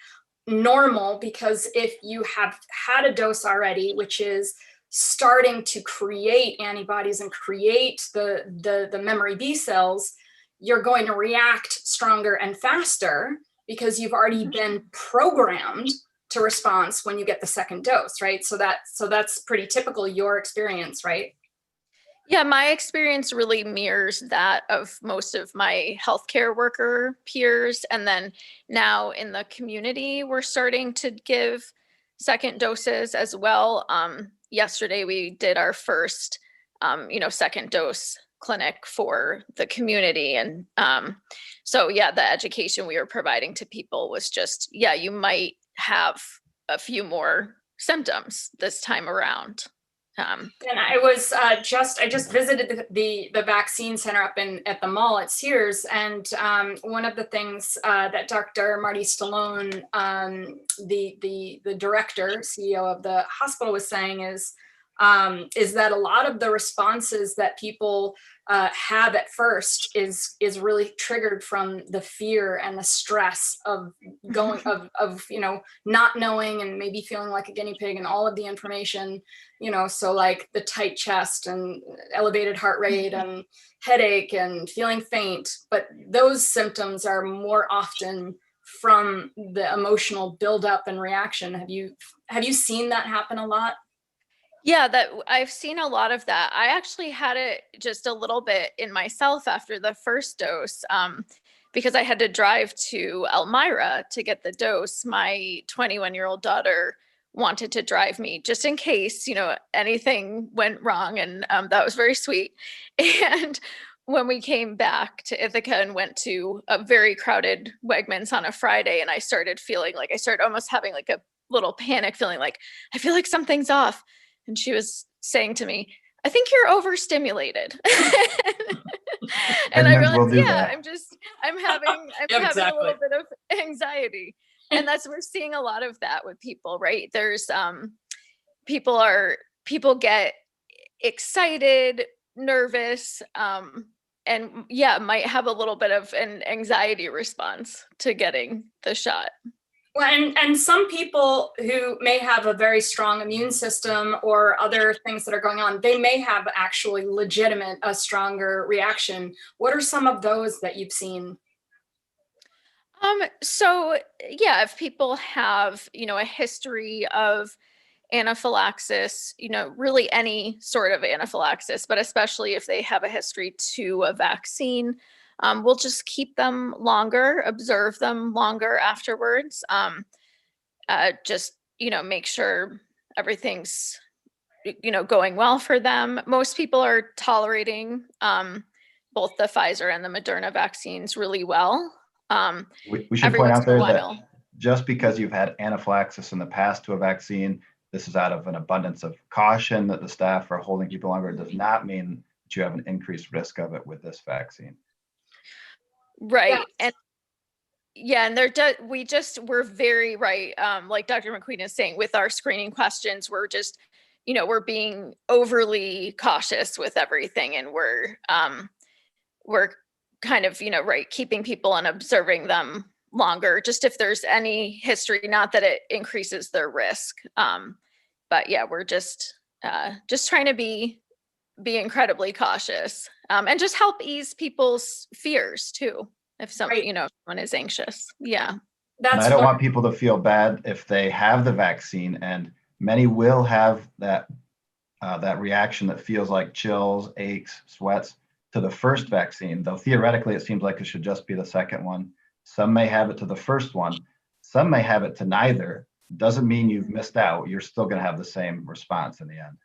normal, because if you have had a dose already, which is starting to create antibodies and create the memory B cells, you're going to react stronger and faster because you've already been programmed to response when you get the second dose, right? So that's pretty typical your experience, right? Yeah, my experience really mirrors that of most of my healthcare worker peers. And then now in the community, we're starting to give second doses as well. Yesterday, we did our first, second dose clinic for the community. And so, yeah, the education we were providing to people was just, you might have a few more symptoms this time around. And I just visited the vaccine center up at the mall at Sears, and one of the things that Dr. Marty Stallone, the director, CEO of the hospital, was saying is, is that a lot of the responses that people have at first is really triggered from the fear and the stress of going of not knowing and maybe feeling like a guinea pig and all of the information, so like the tight chest and elevated heart rate and headache and feeling faint, but those symptoms are more often from the emotional buildup and reaction. Have you seen that happen a lot? Yeah, that I've seen a lot of that. I actually had it just a little bit in myself after the first dose, because I had to drive to Elmira to get the dose. My 21-year-old daughter wanted to drive me just in case, anything went wrong. And that was very sweet. And when we came back to Ithaca and went to a very crowded Wegmans on a Friday, and I started feeling like, I started almost having like a little panic, feeling like, I feel like something's off. And she was saying to me, I think you're overstimulated. And I realized, I'm having a little bit of anxiety. And we're seeing a lot of that with people, right? There's people get excited, nervous, and might have a little bit of an anxiety response to getting the shot. Well, and some people who may have a very strong immune system or other things that are going on, they may have actually a stronger reaction. What are some of those that you've seen? So if people have, a history of anaphylaxis, really any sort of anaphylaxis, but especially if they have a history to a vaccine, we'll just keep them longer, observe them longer afterwards. Make sure everything's, going well for them. Most people are tolerating both the Pfizer and the Moderna vaccines really well. We should point out there that just because you've had anaphylaxis in the past to a vaccine, this is out of an abundance of caution that the staff are holding people longer. It does not mean that you have an increased risk of it with this vaccine. Right. Yes. We're very right. Like Dr. MacQueen is saying, with our screening questions, we're just, we're being overly cautious with everything. And we're kind of, keeping people and observing them longer, just if there's any history, not that it increases their risk. But we're just trying to be incredibly cautious, and just help ease people's fears too. If someone is anxious. Yeah. I don't want people to feel bad if they have the vaccine, and many will have that reaction that feels like chills, aches, sweats to the first vaccine, though theoretically it seems like it should just be the second one. Some may have it to the first one. Some may have it to neither. Doesn't mean you've missed out. You're still going to have the same response in the end.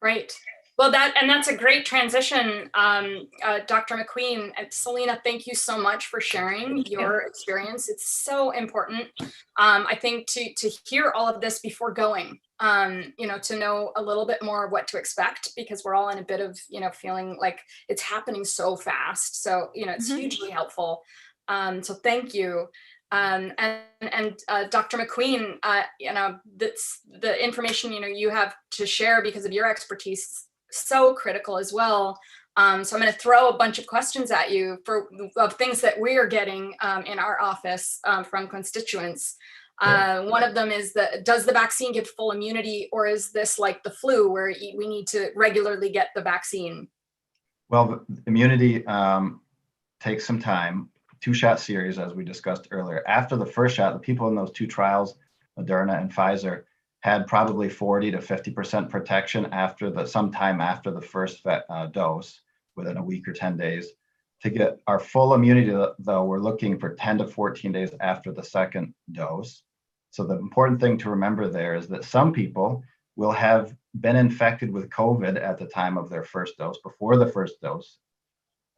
Right. Well, that's a great transition, Dr. MacQueen. Selina, thank you so much for sharing your experience. It's so important, I think, to hear all of this before going, to know a little bit more of what to expect, because we're all in a bit of, feeling like it's happening so fast. So, it's hugely helpful. So thank you. And Dr. MacQueen, that's the information, you have to share because of your expertise, so critical as well. So I'm going to throw a bunch of questions at you of things that we are getting in our office from constituents. One of them is does the vaccine give full immunity, or is this like the flu where we need to regularly get the vaccine? Well, immunity takes some time. 2-shot series, as we discussed earlier. After the first shot, the people in those 2 trials, Moderna and Pfizer, had probably 40 to 50% protection sometime after the first dose, within a week or 10 days. To get our full immunity, though, we're looking for 10 to 14 days after the second dose. So the important thing to remember there is that some people will have been infected with COVID at the time of their first dose, before the first dose,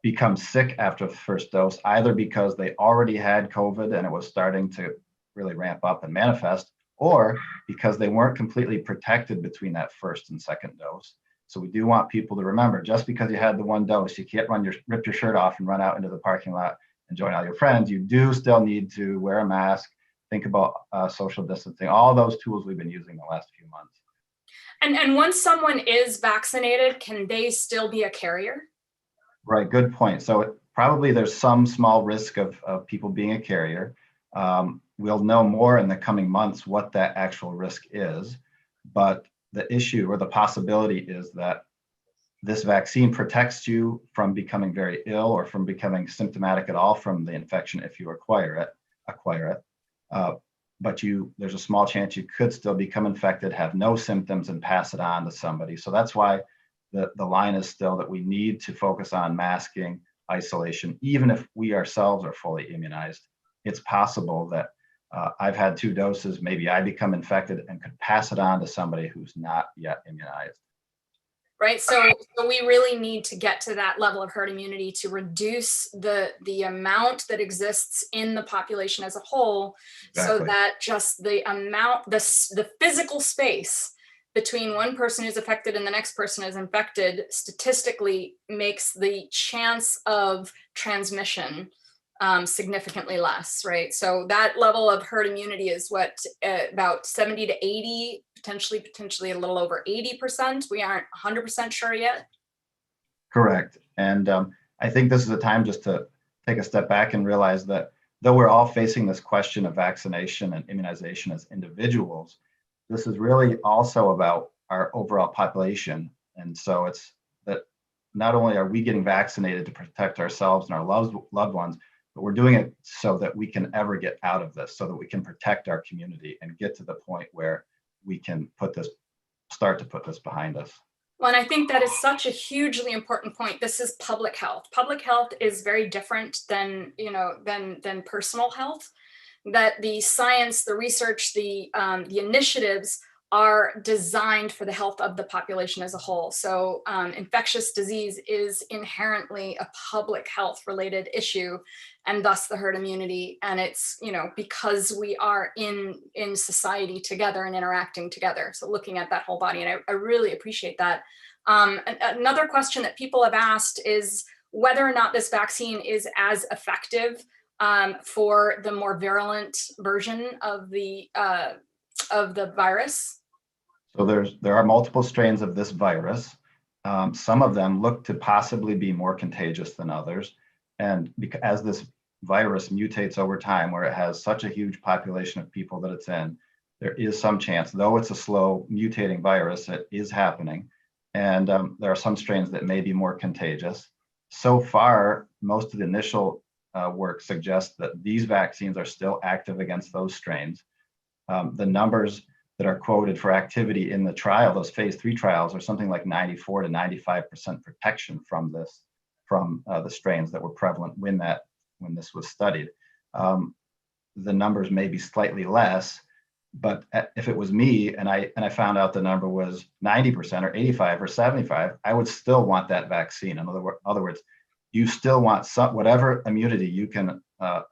become sick after the first dose, either because they already had COVID and it was starting to really ramp up and manifest, or because they weren't completely protected between that first and second dose. So we do want people to remember, just because you had the 1 dose, you can't rip your shirt off and run out into the parking lot and join all your friends. You do still need to wear a mask, think about social distancing, all those tools we've been using the last few months. And once someone is vaccinated, can they still be a carrier? Right, good point. So probably there's some small risk of people being a carrier. We'll know more in the coming months what that actual risk is, but the issue or the possibility is that this vaccine protects you from becoming very ill or from becoming symptomatic at all from the infection if you acquire it. But there's a small chance you could still become infected, have no symptoms, and pass it on to somebody. So that's why the line is still that we need to focus on masking, isolation, even if we ourselves are fully immunized. It's possible that I've had 2 doses, maybe I become infected and could pass it on to somebody who's not yet immunized. Right, so we really need to get to that level of herd immunity to reduce the amount that exists in the population as a whole, Exactly. so that just the amount, the physical space between one person who's affected and the next person is infected statistically makes the chance of transmission significantly less, right? So that level of herd immunity is what, about 70 to 80, potentially a little over 80%. We aren't 100% sure yet. Correct. And I think this is a time just to take a step back and realize that though we're all facing this question of vaccination and immunization as individuals, this is really also about our overall population. And so it's that not only are we getting vaccinated to protect ourselves and our loved ones, but we're doing it so that we can ever get out of this, so that we can protect our community and get to the point where we can start to put this behind us. Well, and I think that is such a hugely important point. This is public health. Public health is very different than, than personal health. That the science, the research, the initiatives are designed for the health of the population as a whole. So infectious disease is inherently a public health related issue, and thus the herd immunity. And it's, because we are in society together and interacting together. So looking at that whole body, and I really appreciate that. Another question that people have asked is whether or not this vaccine is as effective for the more virulent version of the virus. So there are multiple strains of this virus. Some of them look to possibly be more contagious than others. And as this virus mutates over time, where it has such a huge population of people that it's in, there is some chance, though it's a slow mutating virus, it is happening. And there are some strains that may be more contagious. So far, most of the initial work suggests that these vaccines are still active against those strains. The numbers that are quoted for activity in the trial, those phase 3 trials, are something like 94 to 95% protection from the strains that were prevalent when this was studied. The numbers may be slightly less, but if it was me and I found out the number was 90% or 85 or 75, I would still want that vaccine. In other words, you still want whatever immunity you can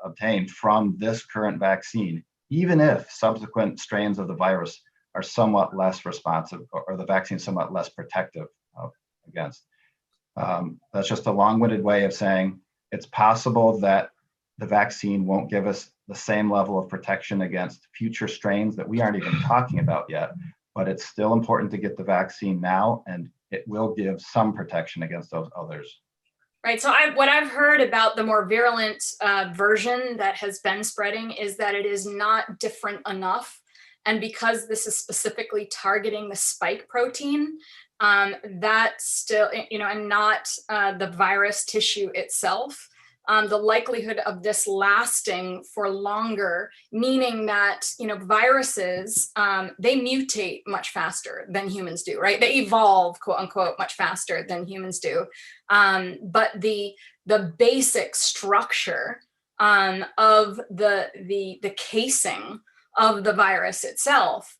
obtain from this current vaccine, even if subsequent strains of the virus are somewhat less responsive or the vaccine somewhat less protective against. That's just a long-winded way of saying it's possible that the vaccine won't give us the same level of protection against future strains that we aren't even talking about yet, but it's still important to get the vaccine now, and it will give some protection against those others. Right. So what I've heard about the more virulent version that has been spreading is that it is not different enough. And because this is specifically targeting the spike protein, that still, and not the virus tissue itself, the likelihood of this lasting for longer, meaning that, viruses, they mutate much faster than humans do, right? They evolve, quote unquote, much faster than humans do. But the basic structure of the casing of the virus itself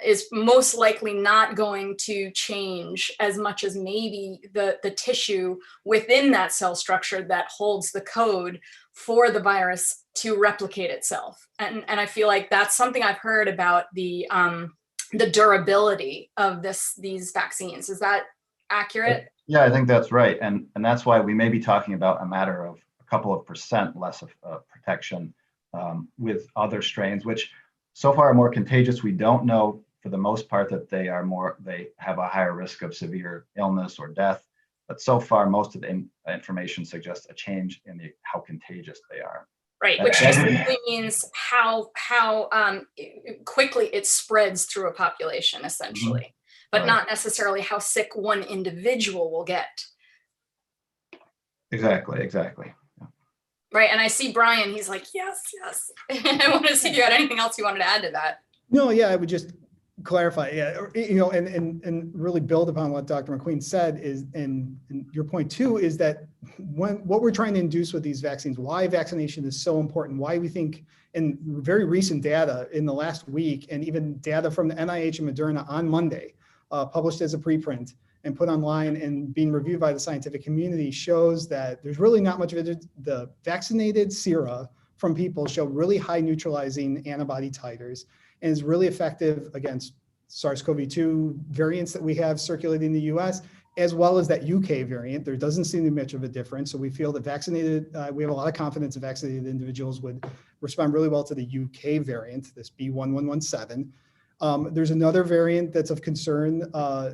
is most likely not going to change as much as maybe the tissue within that cell structure that holds the code for the virus to replicate itself. And I feel like that's something I've heard about the durability of these vaccines. Is that accurate? Yeah, I think that's right. And that's why we may be talking about a matter of a couple of % less of protection with other strains, which so far are more contagious. We don't know for the most part that they have a higher risk of severe illness or death. But so far, most of the information suggests a change in how contagious they are. Right, which just simply means how quickly it spreads through a population, essentially, but not necessarily how sick one individual will get. Exactly. Right, and I see Brian, he's like, yes. I want to see if you had anything else you wanted to add to that. No, yeah, I would just clarify, and really build upon what Dr. MacQueen said is, and your point too, is that what we're trying to induce with these vaccines, why vaccination is so important, why we think, in very recent data in the last week, and even data from the NIH and Moderna on Monday, published as a preprint and put online and being reviewed by the scientific community, shows that there's really not much of it. The vaccinated sera from people show really high neutralizing antibody titers, and is really effective against SARS-CoV-2 variants that we have circulating in the US, as well as that UK variant. There doesn't seem to be much of a difference. So we feel that we have a lot of confidence that vaccinated individuals would respond really well to the UK variant, this B.1.1.1.7. There's another variant that's of concern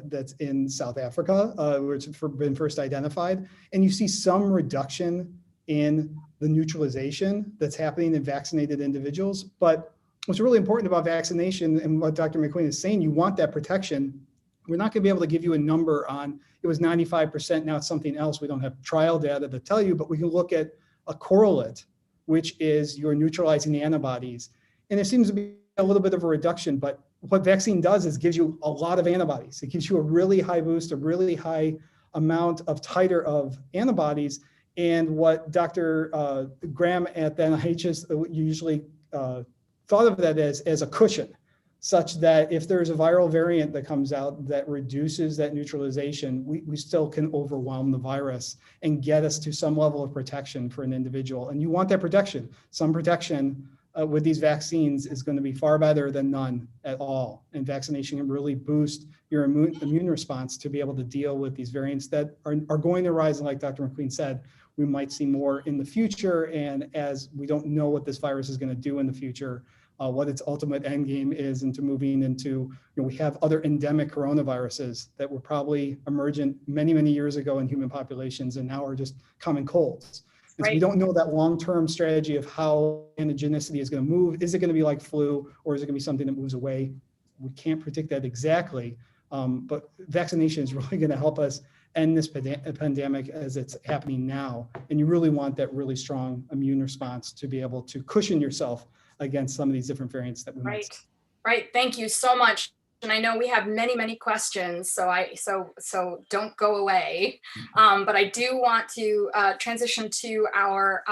that's in South Africa, where it's been first identified. And you see some reduction in the neutralization that's happening in vaccinated individuals. But what's really important about vaccination, and what Dr. MacQueen is saying, you want that protection. We're not going to be able to give you a number on it was 95%, now it's something else. We don't have trial data to tell you, but we can look at a correlate, which is your neutralizing antibodies. And there seems to be a little bit of a reduction, but what vaccine does is gives you a lot of antibodies. It gives you a really high boost, a really high amount of titer of antibodies. And what Dr. Graham at the NIH usually thought of that as a cushion, such that if there's a viral variant that comes out that reduces that neutralization, we still can overwhelm the virus and get us to some level of protection for an individual. And you want that protection. Some protection with these vaccines is going to be far better than none at all. And vaccination can really boost your immune response to be able to deal with these variants that are going to rise. And like Dr. MacQueen said, we might see more in the future. And as we don't know what this virus is going to do in the future, what its ultimate end game is into moving into, we have other endemic coronaviruses that were probably emergent many, many years ago in human populations and now are just common colds. And so we don't know that long-term strategy of how antigenicity is going to move. Is it going to be like flu, or is it going to be something that moves away? We can't predict that exactly, but vaccination is really going to help us end this pandemic as it's happening now. And you really want that really strong immune response to be able to cushion yourself against some of these different variants that we might see. Right. Thank you so much. And I know we have many, many questions, so don't go away. But I do want to transition to our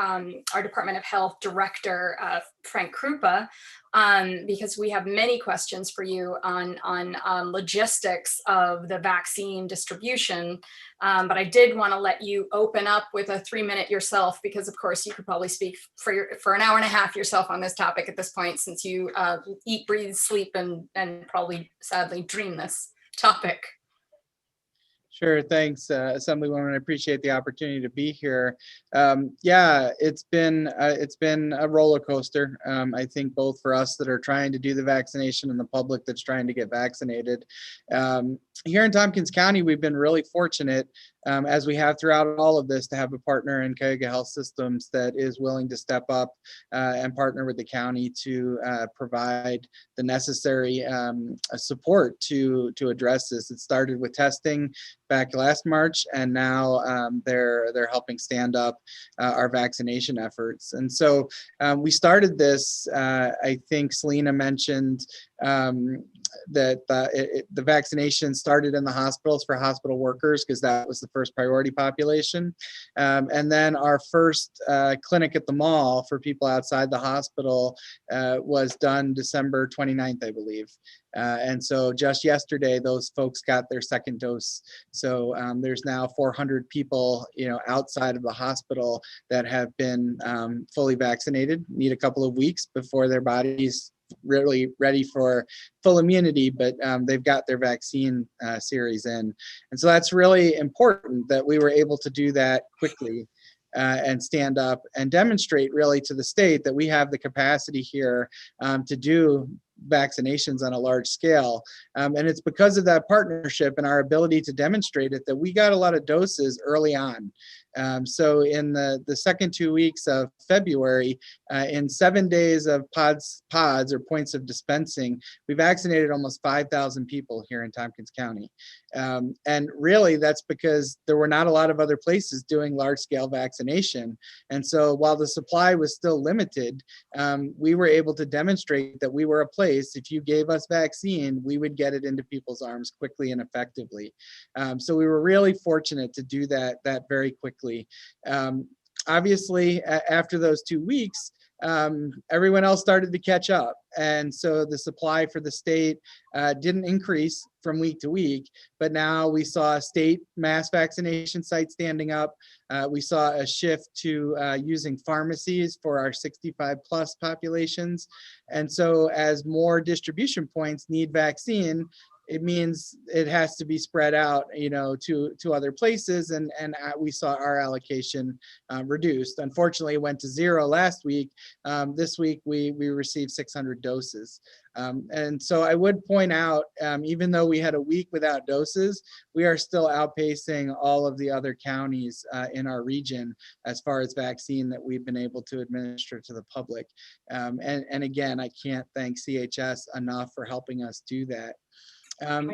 Department of Health Director, Frank Krupa, because we have many questions for you on logistics of the vaccine distribution. But I did want to let you open up with a 3-minute yourself, because of course you could probably speak for an hour and a half yourself on this topic at this point, since you eat, breathe, sleep, and probably sadly dream this topic. Sure, thanks, Assemblywoman. I appreciate the opportunity to be here. Yeah, it's been a roller coaster. I think both for us that are trying to do the vaccination and the public that's trying to get vaccinated. Here in Tompkins County, we've been really fortunate, as we have throughout all of this, to have a partner in Cayuga Health Systems that is willing to step up and partner with the county to provide the necessary support to address this. It started with testing back last March, and now they're helping stand up our vaccination efforts. And so we started this, I think Selina mentioned that the vaccination started in the hospitals for hospital workers, because that was the first priority population. And then our first clinic at the mall for people outside the hospital was done December 29th, I believe. And so just yesterday, those folks got their second dose. So there's now 400 people, outside of the hospital that have been fully vaccinated, need a couple of weeks before their bodies really ready for full immunity, but they've got their vaccine series in. And so that's really important that we were able to do that quickly and stand up and demonstrate really to the state that we have the capacity here to do vaccinations on a large scale. And it's because of that partnership and our ability to demonstrate it that we got a lot of doses early on. So in the second 2 weeks of February, in 7 days of pods or points of dispensing, we vaccinated almost 5,000 people here in Tompkins County. And really that's because there were not a lot of other places doing large scale vaccination. And so while the supply was still limited, we were able to demonstrate that we were a place, if you gave us vaccine, we would get it into people's arms quickly and effectively. So we were really fortunate to do that very quickly. Obviously, after those 2 weeks, everyone else started to catch up. And so the supply for the state didn't increase from week to week, but now we saw state mass vaccination sites standing up. We saw a shift to using pharmacies for our 65 plus populations. And so as more distribution points need vaccine, it means it has to be spread out, to other places, and we saw our allocation reduced. Unfortunately, it went to 0 last week. This week we received 600 doses. And so I would point out, even though we had a week without doses, we are still outpacing all of the other counties in our region as far as vaccine that we've been able to administer to the public. And again, I can't thank CHS enough for helping us do that.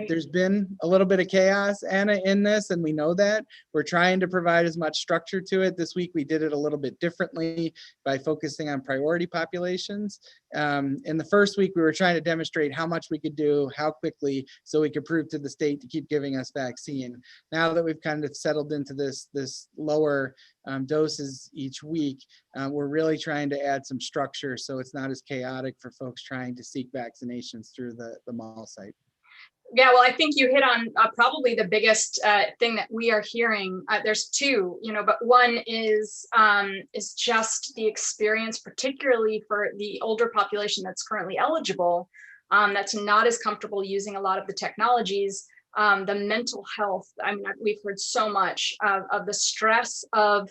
There's been a little bit of chaos, Anna, in this, and we know that. We're trying to provide as much structure to it. This week we did it a little bit differently by focusing on priority populations. In the first week, we were trying to demonstrate how much we could do, how quickly, so we could prove to the state to keep giving us vaccine. Now that we've kind of settled into this lower doses each week, we're really trying to add some structure so it's not as chaotic for folks trying to seek vaccinations through the mall site. Yeah, well, I think you hit on probably the biggest thing that we are hearing. There's two, but one is just the experience, particularly for the older population that's currently eligible, that's not as comfortable using a lot of the technologies. The mental health. I mean, we've heard so much of the stress of,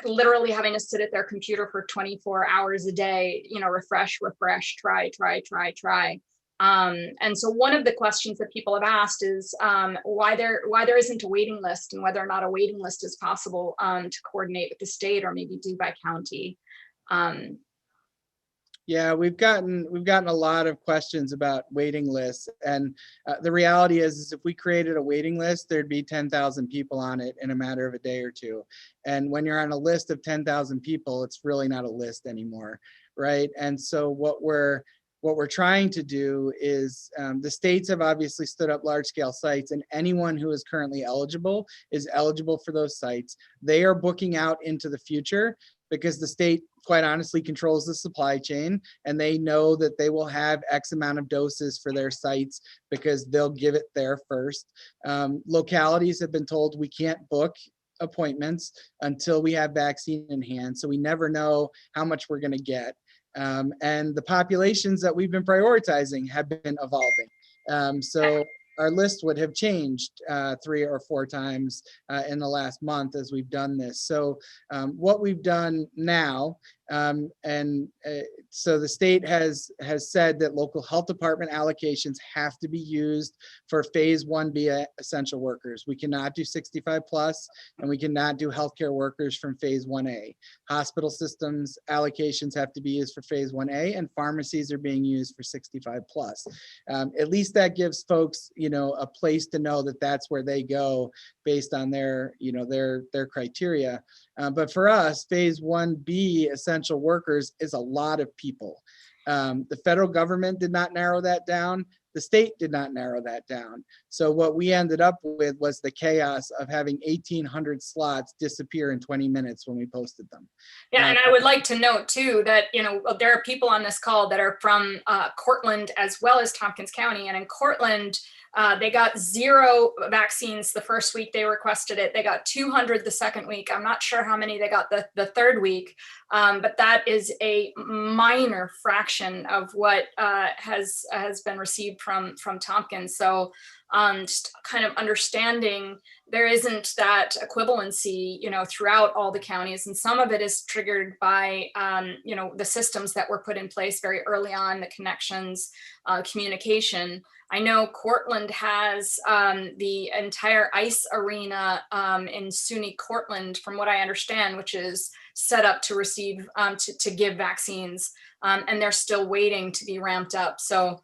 literally having to sit at their computer for 24 hours a day, refresh, try. And so one of the questions that people have asked is why there isn't a waiting list, and whether or not a waiting list is possible to coordinate with the state or maybe do by county. Yeah, we've gotten a lot of questions about waiting lists, and the reality is if we created a waiting list, there'd be 10,000 people on it in a matter of a day or two. And when you're on a list of 10,000 people, it's really not a list anymore, right? And so what we're trying to do is, the states have obviously stood up large scale sites, and anyone who is currently eligible is eligible for those sites. They are booking out into the future because the state, quite honestly, controls the supply chain, and they know that they will have X amount of doses for their sites because they'll give it there first. Localities have been told we can't book appointments until we have vaccine in hand, so we never know how much we're going to get. And the populations that we've been prioritizing have been evolving. So our list would have changed 3 or 4 times in the last month as we've done this. So what we've done now, so the state has said that local health department allocations have to be used for phase 1B essential workers. We cannot do 65 plus, and we cannot do healthcare workers from phase 1A. Hospital systems allocations have to be used for phase 1A, and pharmacies are being used for 65 plus. At least that gives folks, a place to know that that's where they go based on their criteria. But for us, phase 1B essential workers is a lot of people. The federal government did not narrow that down. The state did not narrow that down. So what we ended up with was the chaos of having 1,800 slots disappear in 20 minutes when we posted them. Yeah, and I would like to note too that, there are people on this call that are from Cortland as well as Tompkins County. And in Cortland, they got 0 vaccines the first week they requested it. They got 200 the second week. I'm not sure how many they got the third week, but that is a minor fraction of what has been received from Tompkins. So just kind of understanding there isn't that equivalency, throughout all the counties. And some of it is triggered by, the systems that were put in place very early on, the connections, communication. I know Cortland has the entire ice arena in SUNY Cortland, from what I understand, which is set up to receive, to give vaccines, and they're still waiting to be ramped up. So,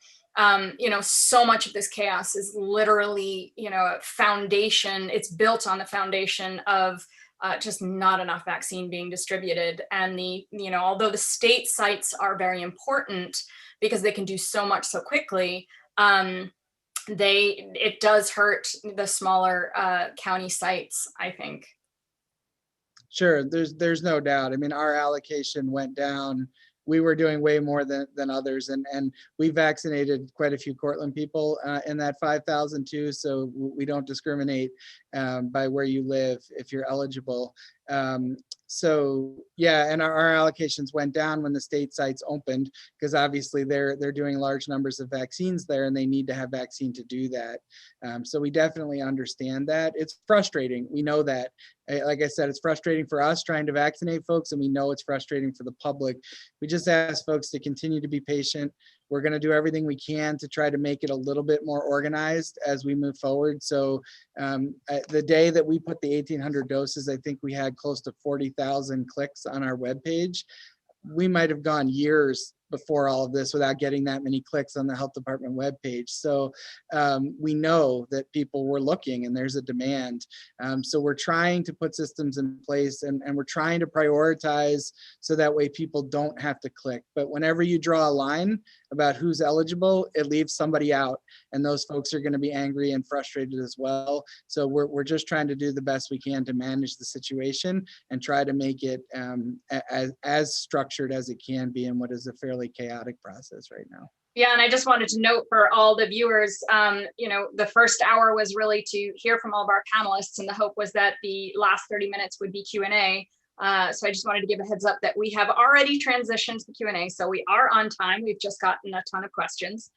so much of this chaos is literally, a foundation. It's built on the foundation of just not enough vaccine being distributed. And although the state sites are very important because they can do so much so quickly, it does hurt the smaller county sites, I think. Sure, there's no doubt. I mean, our allocation went down. We were doing way more than others, and we vaccinated quite a few Cortland people in that 5,000 too. So we don't discriminate by where you live if you're eligible. So yeah, and our allocations went down when the state sites opened, because obviously they're doing large numbers of vaccines there, and they need to have vaccine to do that. So we definitely understand that. It's frustrating. We know that. Like I said, it's frustrating for us trying to vaccinate folks, and we know it's frustrating for the public. We just ask folks to continue to be patient. We're going to do everything we can to try to make it a little bit more organized as we move forward. So the day that we put the 1,800 doses, I think we had close to 40,000 clicks on our webpage. We might have gone years before all of this without getting that many clicks on the health department webpage. So we know that people were looking and there's a demand. So we're trying to put systems in place, and we're trying to prioritize so that way people don't have to click. But whenever you draw a line about who's eligible, it leaves somebody out, and those folks are going to be angry and frustrated as well. So we're just trying to do the best we can to manage the situation and try to make it as structured as it can be in what is a fairly chaotic process right now. Yeah, and I just wanted to note for all the viewers, the first hour was really to hear from all of our panelists, and the hope was that the last 30 minutes would be Q&A. So I just wanted to give a heads up that we have already transitioned to Q&A, so we are on time. We've just gotten a ton of questions.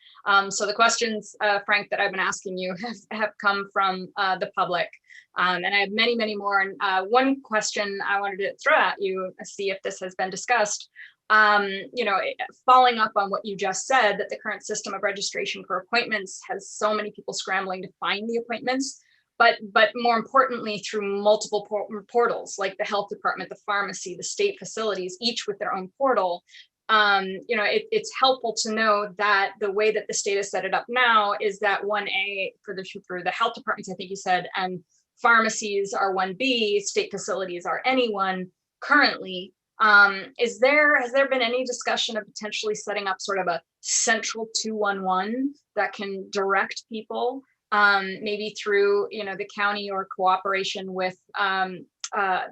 So the questions, Frank, that I've been asking you have come from the public. And I have many, many more. And one question I wanted to throw at you, see if this has been discussed. Following up on what you just said, that the current system of registration for appointments has so many people scrambling to find the appointments, but more importantly, through multiple portals, like the health department, the pharmacy, the state facilities, each with their own portal. It's helpful to know that the way that the state has set it up now is that 1A for the health departments, I think you said, and pharmacies are 1B, state facilities are any1 currently. Has there been any discussion of potentially setting up sort of a central 211 that can direct people, maybe through, the county or cooperation with the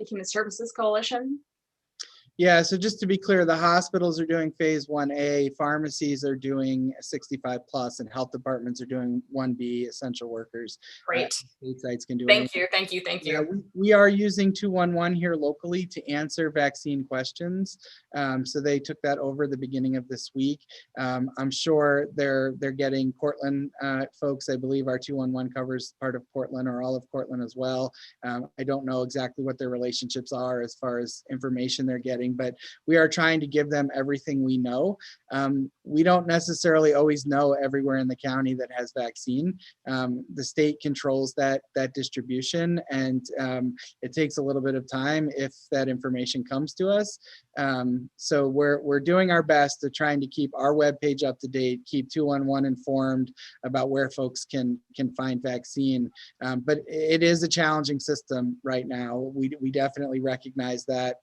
Human Services Coalition? Yeah, so just to be clear, the hospitals are doing phase 1A, pharmacies are doing 65 plus, and health departments are doing 1B, essential workers. Great. State sites can do it. Thank you. Yeah, we are using 211 here locally to answer vaccine questions. So they took that over the beginning of this week. I'm sure they're getting Cortland folks. I believe our 211 covers part of Portland or all of Cortland as well. I don't know exactly what their relationships are as far as information they're getting, but we are trying to give them everything we know. We don't necessarily always know everywhere in the county that has vaccine. The state controls that distribution, and it takes a little bit of time if that information comes to us. So we're doing our best to trying to keep our webpage up to date, keep 211 informed about where folks can find vaccine. But it is a challenging system right now. We definitely recognize that.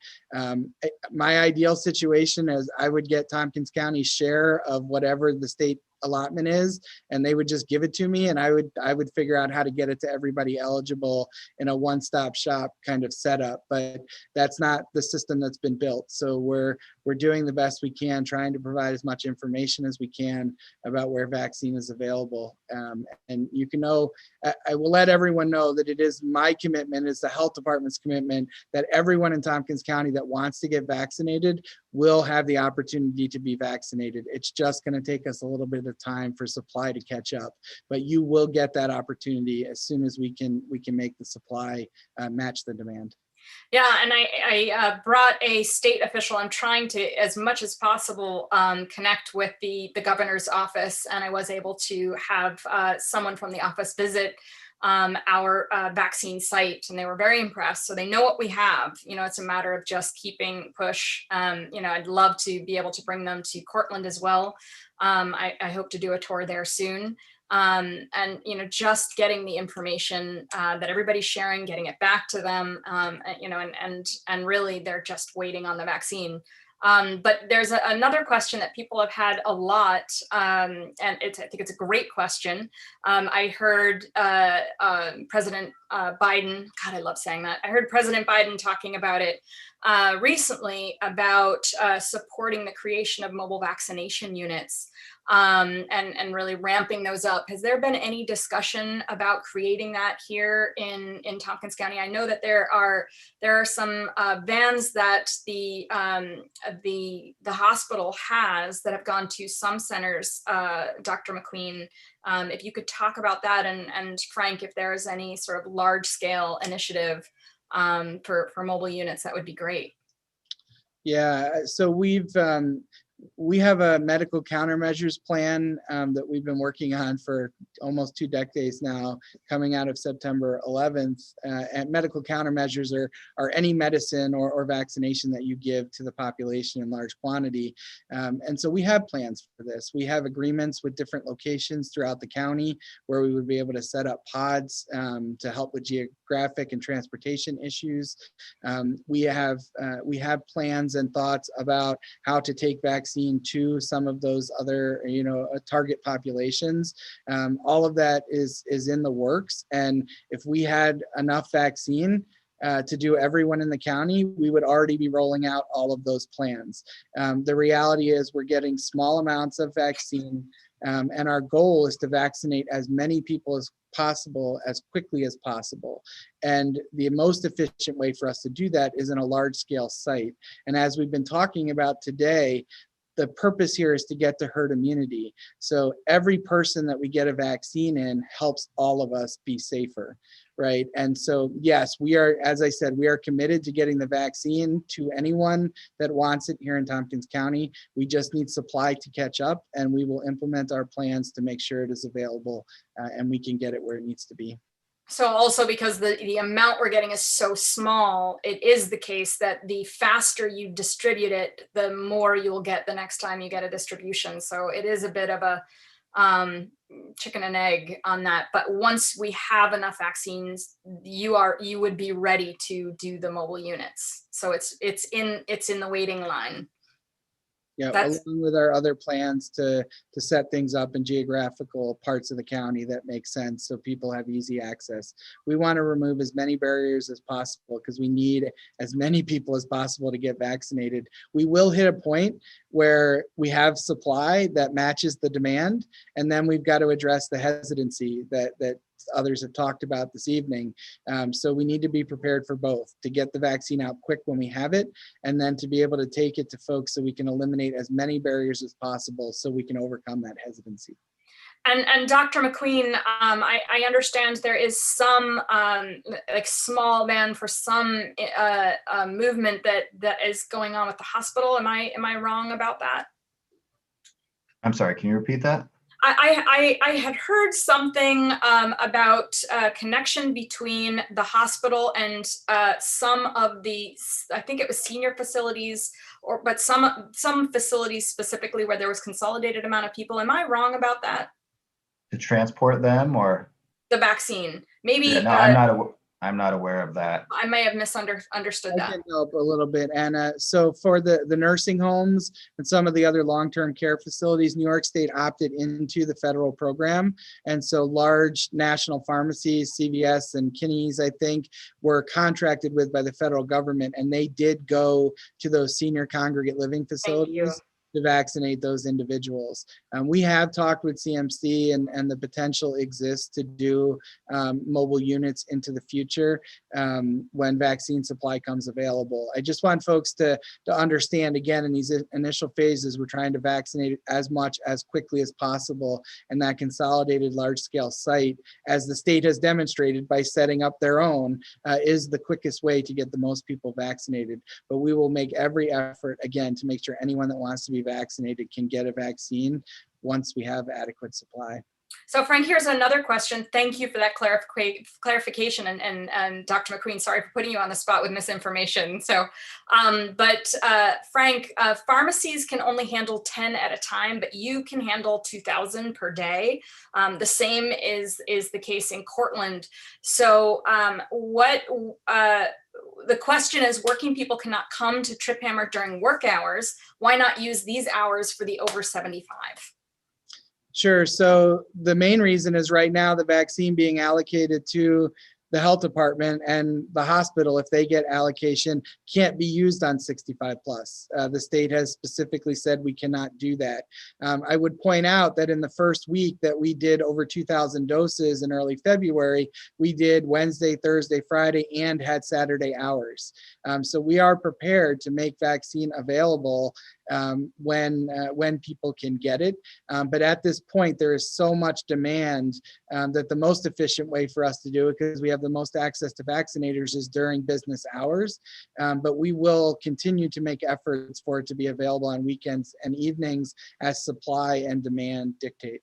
My ideal situation is I would get Tompkins County's share of whatever the state allotment is, and they would just give it to me, and I would figure out how to get it to everybody eligible in a one-stop shop kind of setup. But that's not the system that's been built. So we're we're doing the best we can, trying to provide as much information as we can about where vaccine is available. And you can know, I will let everyone know that it is my commitment, it's the health department's commitment, that everyone in Tompkins County that wants to get vaccinated will have the opportunity to be vaccinated. It's just going to take us a little bit of time for supply to catch up, but you will get that opportunity as soon as we can make the supply match the demand. Yeah, and I brought a state official. I'm trying to, as much as possible, connect with the governor's office, and I was able to have someone from the office visit our vaccine site, and they were very impressed. So they know what we have. You know, it's a matter of just keeping push. You know, I'd love to be able to bring them to Cortland as well. I hope to do a tour there soon. And you know, just getting the information that everybody's sharing, getting it back to them, you know, and really they're just waiting on the vaccine. But there's another question that people have had a lot, and I think it's a great question. I heard President Biden, God, I love saying that. I heard President Biden talking about it recently about supporting the creation of mobile vaccination units. And really ramping those up. Has there been any discussion about creating that here in Tompkins County? I know that there are some vans that the hospital has that have gone to some centers. Dr. MacQueen, if you could talk about that, and Frank, if there's any sort of large scale initiative for mobile units, that would be great. Yeah, so we have a medical countermeasures plan that we've been working on for almost 2 decades now, coming out of September 11th. And medical countermeasures are any medicine or vaccination that you give to the population in large quantity. And so we have plans for this. We have agreements with different locations throughout the county where we would be able to set up pods to help with geographic and transportation issues. We have plans and thoughts about how to take vaccine to some of those other, you know, target populations. All of that is in the works. And if we had enough vaccine to do everyone in the county, we would already be rolling out all of those plans. The reality is we're getting small amounts of vaccine, and our goal is to vaccinate as many people as possible as quickly as possible. And the most efficient way for us to do that is in a large scale site. And as we've been talking about today, the purpose here is to get to herd immunity. So every person that we get a vaccine in helps all of us be safer, right? And so, yes, we are, as I said, we are committed to getting the vaccine to anyone that wants it here in Tompkins County. We just need supply to catch up, and we will implement our plans to make sure it is available and we can get it where it needs to be. So also because the amount we're getting is so small, it is the case that the faster you distribute it, the more you will get the next time you get a distribution. So it is a bit of a chicken and egg on that. But once we have enough vaccines, you would be ready to do the mobile units. So it's in the waiting line. Yeah, along with our other plans to set things up in geographical parts of the county that make sense so people have easy access. We want to remove as many barriers as possible because we need as many people as possible to get vaccinated. We will hit a point where we have supply that matches the demand, and then we've got to address the hesitancy that others have talked about this evening. So we need to be prepared for both, to get the vaccine out quick when we have it, and then to be able to take it to folks so we can eliminate as many barriers as possible so we can overcome that hesitancy. And Dr. MacQueen, I understand there is some like small ban for some movement that is going on with the hospital. Am I wrong about that? I'm sorry, can you repeat that? I had heard something about a connection between the hospital and some of the, I think it was senior facilities, but some facilities specifically where there was consolidated amount of people. Am I wrong about that? To transport them or? The vaccine, maybe. Yeah, no, I'm not aware of that. I may have misunderstood I that. can help a little bit, Anna. So for the nursing homes and some of the other long-term care facilities, New York State opted into the federal program. And so large national pharmacies, CVS and Kinney's, I think, were contracted with by the federal government, and they did go to those senior congregate living facilities to vaccinate those individuals. We have talked with CMC, and the potential exists to do mobile units into the future when vaccine supply comes available. I just want folks to understand, again, in these initial phases, we're trying to vaccinate as much as quickly as possible, and that consolidated large-scale site, as the state has demonstrated by setting up their own, is the quickest way to get the most people vaccinated. But we will make every effort, again, to make sure anyone that wants to be vaccinated can get a vaccine once we have adequate supply. So Frank, here's another question. Thank you for that clarification. And Dr. MacQueen, sorry for putting you on the spot with misinformation. So, Frank, pharmacies can only handle 10 at a time, but you can handle 2,000 per day. The same is the case in Cortland. So the question is, working people cannot come to Trip Hammer during work hours. Why not use these hours for the over 75? Sure. So the main reason is right now the vaccine being allocated to the health department and the hospital, if they get allocation, can't be used on 65 plus. The state has specifically said we cannot do that. I would point out that in the first week that we did over 2,000 doses in early February, we did Wednesday, Thursday, Friday, and had Saturday hours. So we are prepared to make vaccine available when people can get it. But at this point, there is so much demand that the most efficient way for us to do it, because we have the most access to vaccinators, is during business hours. But we will continue to make efforts for it to be available on weekends and evenings as supply and demand dictate.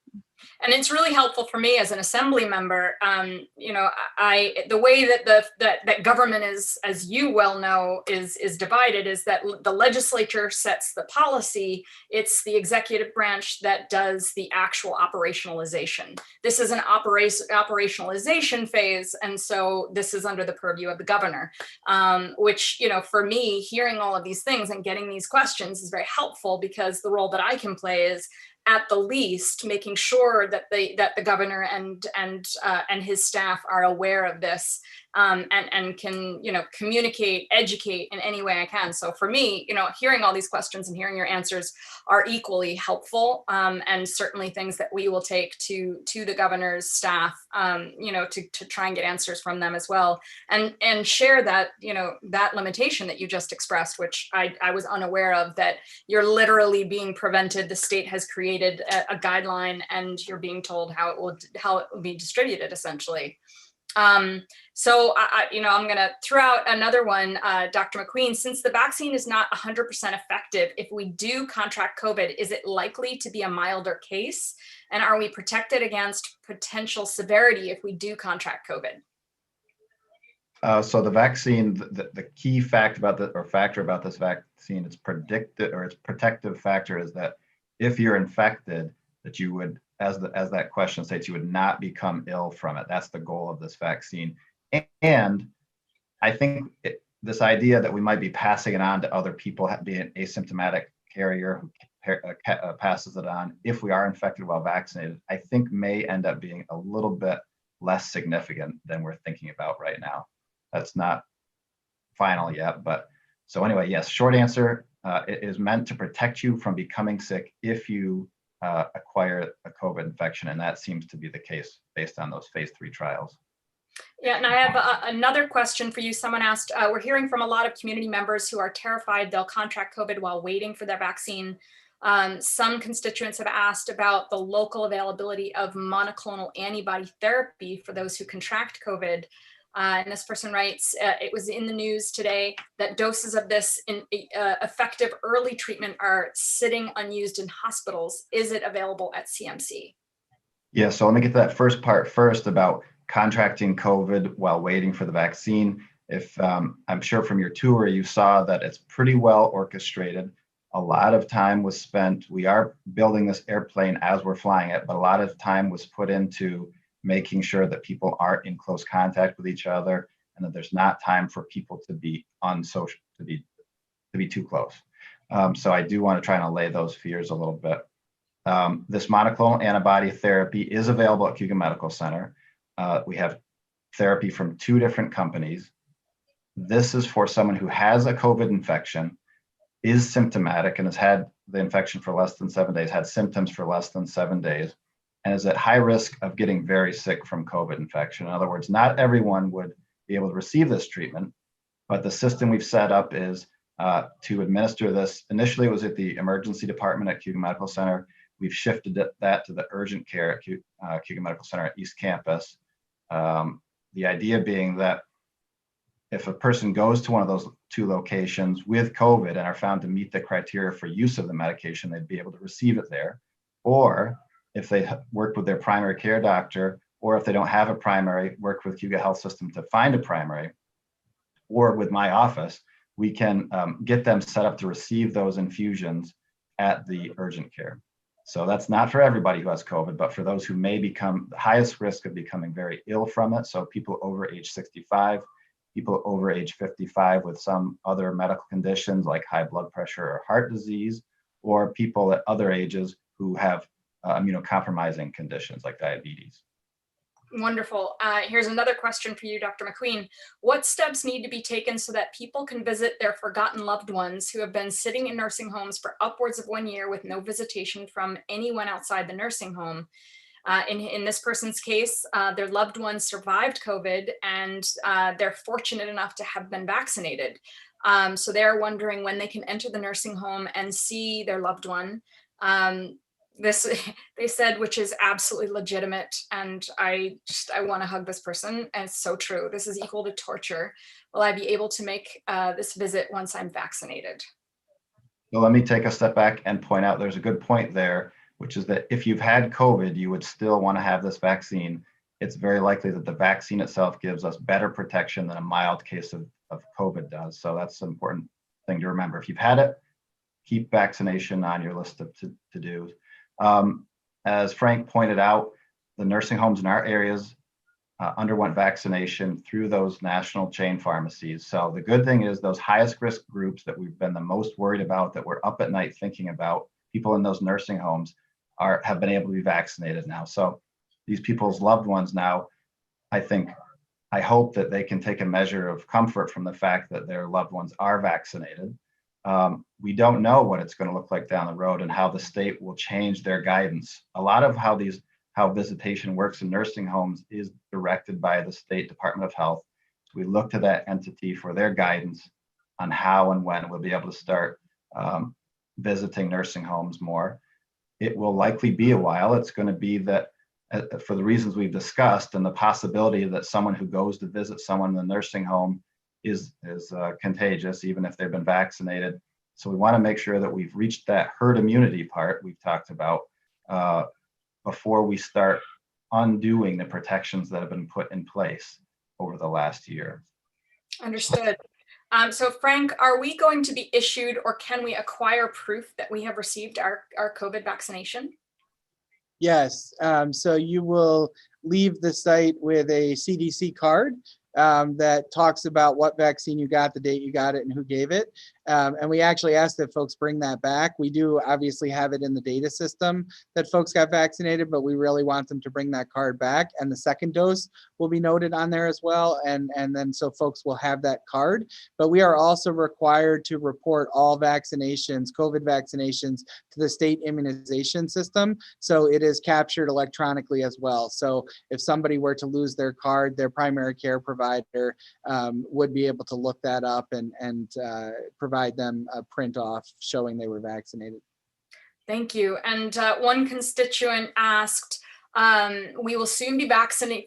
And it's really helpful for me as an assembly member. The way that that government is, as you well know, is divided is that the legislature sets the policy. It's the executive branch that does the actual operationalization. This is an operationalization phase, and so this is under the purview of the governor. Which, for me, hearing all of these things and getting these questions is very helpful, because the role that I can play is, at the least, making sure that the governor and his staff are aware of this, and can communicate, educate in any way I can. So for me, hearing all these questions and hearing your answers are equally helpful, and certainly things that we will take to the governor's staff, to try and get answers from them as well, and share that that limitation that you just expressed, which I was unaware of, that you're literally being prevented. The state has created a guideline, and you're being told how it will be distributed, essentially. So I'm going to throw out another one, Dr. MacQueen. Since the vaccine is not 100% effective, if we do contract COVID, is it likely to be a milder case? And are we protected against potential severity if we do contract COVID? So the vaccine, the key fact about factor about this vaccine, its protective factor is that if you're infected, that you would, as that question states, you would not become ill from it. That's the goal of this vaccine. And I think this idea that we might be passing it on to other people, being an asymptomatic carrier who passes it on if we are infected while vaccinated, I think may end up being a little bit less significant than we're thinking about right now. That's not final yet, but so anyway, yes, short answer, it is meant to protect you from becoming sick if you acquire a COVID infection, and that seems to be the case based on those phase 3 trials. Yeah, and I have another question for you. Someone asked, we're hearing from a lot of community members who are terrified they'll contract COVID while waiting for their vaccine. Some constituents have asked about the local availability of monoclonal antibody therapy for those who contract COVID. And this person writes, it was in the news today that doses of this effective early treatment are sitting unused in hospitals. Is it available at CMC? Yeah, so let me get to that first part first about contracting COVID while waiting for the vaccine. If I'm sure from your tour, you saw that it's pretty well orchestrated. A lot of time was spent, we are building this airplane as we're flying it, but a lot of time was put into making sure that people aren't in close contact with each other, and that there's not time for people to be unsocial, to be too close. So I do want to try and allay those fears a little bit. This monoclonal antibody therapy is available at Cayuga Medical Center. We have therapy from 2 different companies. This is for someone who has a COVID infection, is symptomatic, and has had the infection for less than 7 days, had symptoms for less than 7 days, and is at high risk of getting very sick from COVID infection. In other words, not everyone would be able to receive this treatment, but the system we've set up is to administer this. Initially, it was at the emergency department at Cayuga Medical Center. We've shifted that to the urgent care at Cayuga Medical Center at East Campus. The idea being that if a person goes to one of those 2 locations with COVID and are found to meet the criteria for use of the medication, they'd be able to receive it there. Or if they work with their primary care doctor, or if they don't have a primary, work with Cayuga Health System to find a primary, or with my office, we can get them set up to receive those infusions at the urgent care. So that's not for everybody who has COVID, but for those who may become the highest risk of becoming very ill from it. So people over age 65, people over age 55 with some other medical conditions like high blood pressure or heart disease, or people at other ages who have immunocompromising conditions like diabetes. Wonderful. Here's another question for you, Dr. MacQueen. What steps need to be taken so that people can visit their forgotten loved ones who have been sitting in nursing homes for upwards of 1 year with no visitation from anyone outside the nursing home? In this person's case, their loved ones survived COVID, and they're fortunate enough to have been vaccinated. So they're wondering when they can enter the nursing home and see their loved one. This, they said, which is absolutely legitimate, and I want to hug this person, and it's so true. This is equal to torture. Will I be able to make this visit once I'm vaccinated? So let me take a step back and point out there's a good point there, which is that if you've had COVID, you would still want to have this vaccine. It's very likely that the vaccine itself gives us better protection than a mild case of COVID does. So that's an important thing to remember. If you've had it, keep vaccination on your list of to-dos. As Frank pointed out, the nursing homes in our areas underwent vaccination through those national chain pharmacies. So the good thing is those highest risk groups that we've been the most worried about, that we're up at night thinking about, people in those nursing homes have been able to be vaccinated now. So these people's loved ones now, I hope that they can take a measure of comfort from the fact that their loved ones are vaccinated. We don't know what it's going to look like down the road and how the state will change their guidance. A lot of how visitation works in nursing homes is directed by the State Department of Health. So we look to that entity for their guidance on how and when we'll be able to start visiting nursing homes more. It will likely be a while. It's going to be that for the reasons we've discussed, and the possibility that someone who goes to visit someone in the nursing home is contagious, even if they've been vaccinated. So we want to make sure that we've reached that herd immunity part we've talked about before we start undoing the protections that have been put in place over the last year. Understood. So Frank, are we going to be issued, or can we acquire proof that we have received our COVID vaccination? Yes, so you will leave the site with a CDC card that talks about what vaccine you got, the date you got it, and who gave it. And we actually asked that folks bring that back. We do obviously have it in the data system that folks got vaccinated, but we really want them to bring that card back. And the second dose will be noted on there as well. And then so folks will have that card. But we are also required to report all vaccinations, COVID vaccinations, to the state immunization system. So it is captured electronically as well. So if somebody were to lose their card, their primary care provider would be able to look that up and provide them a print off showing they were vaccinated. Thank you. And one constituent asked, we will soon be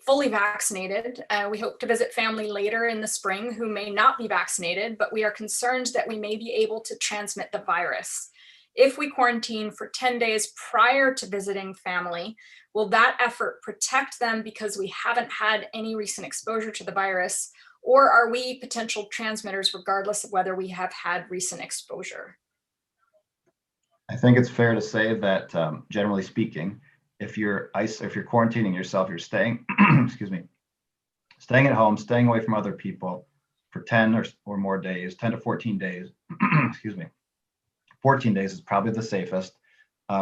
fully vaccinated. We hope to visit family later in the spring who may not be vaccinated, but we are concerned that we may be able to transmit the virus. If we quarantine for 10 days prior to visiting family, will that effort protect them because we haven't had any recent exposure to the virus? Or are we potential transmitters regardless of whether we have had recent exposure? I think it's fair to say that generally speaking, if you're quarantining yourself, you're staying, excuse me, staying at home, staying away from other people for 10 or more days, 10 to 14 days, excuse me, 14 days is probably the safest.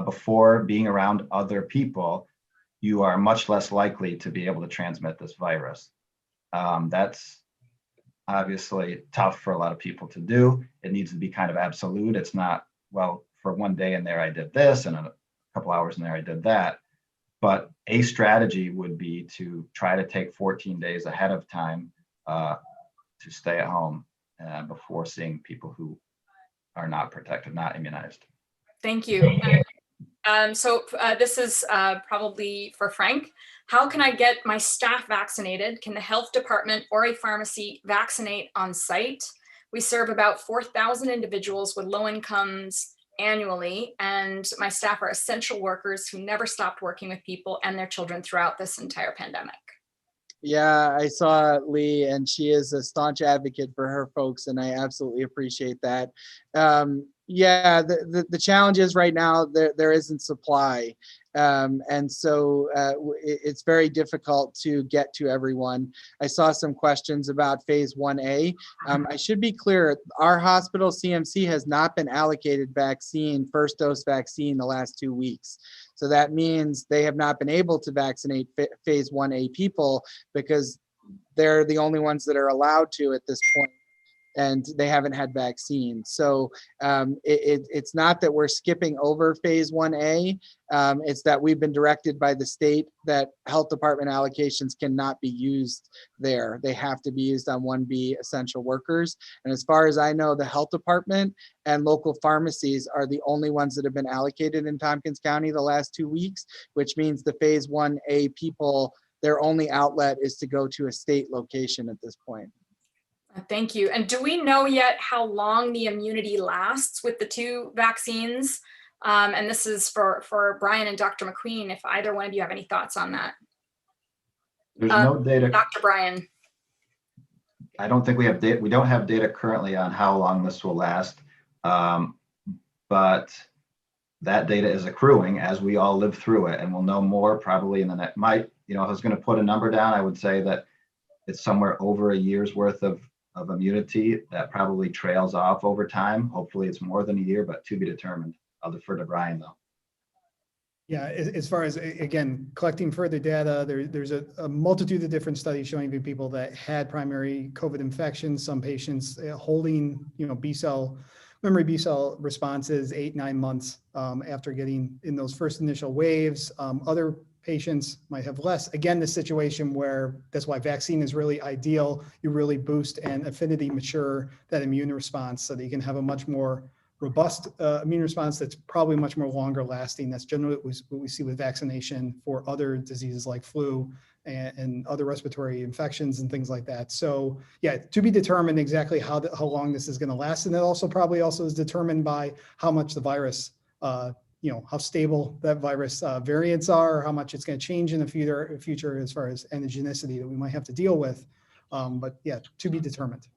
Before being around other people, you are much less likely to be able to transmit this virus. That's obviously tough for a lot of people to do. It needs to be kind of absolute. It's not, well, for one day in there I did this, and a couple hours in there I did that. But a strategy would be to try to take 14 days ahead of time to stay at home before seeing people who are not protected, not immunized. Thank you. So this is probably for Frank. How can I get my staff vaccinated? Can the health department or a pharmacy vaccinate on site? We serve about 4,000 individuals with low incomes annually, and my staff are essential workers who never stopped working with people and their children throughout this entire pandemic. Yeah, I saw Lee, and she is a staunch advocate for her folks, and I absolutely appreciate that. Yeah, the challenge is right now there isn't supply. And so it's very difficult to get to everyone. I saw some questions about phase 1A. I should be clear, our hospital CMC has not been allocated vaccine, first dose vaccine, the last 2 weeks. So that means they have not been able to vaccinate phase 1A people because they're the only ones that are allowed to at this point, and they haven't had vaccines. So it's not that we're skipping over phase 1A, it's that we've been directed by the state that health department allocations cannot be used there. They have to be used on 1B essential workers. And as far as I know, the health department and local pharmacies are the only ones that have been allocated in Tompkins County the last 2 weeks, which means the phase 1A people, their only outlet is to go to a state location at this point. Thank you. And do we know yet how long the immunity lasts with the two vaccines? And this is for Brian and Dr. MacQueen, if either one of you have any thoughts on that. There's no data. Dr. Brian. I don't think we have data. We don't have data currently on how long this will last. But that data is accruing as we all live through it, and we'll know more probably in the next, if I was going to put a number down, I would say that it's somewhere over a year's worth of immunity that probably trails off over time. Hopefully it's more than a year, but to be determined. I'll defer to Brian though. Yeah, as far as, again, collecting further data, there's a multitude of different studies showing people that had primary COVID infections, some patients holding, memory B cell responses 8-9 months after getting in those first initial waves. Other patients might have less. Again, the situation where that's why vaccine is really ideal. You really boost and affinity mature that immune response so that you can have a much more robust immune response that's probably much more longer lasting. That's generally what we see with vaccination for other diseases like flu and other respiratory infections and things like that. So yeah, to be determined exactly how long this is going to last. And that also probably is determined by how much the virus how stable that virus variants are, or how much it's going to change in the future as far as antigenicity that we might have to deal with. But yeah, to be determined.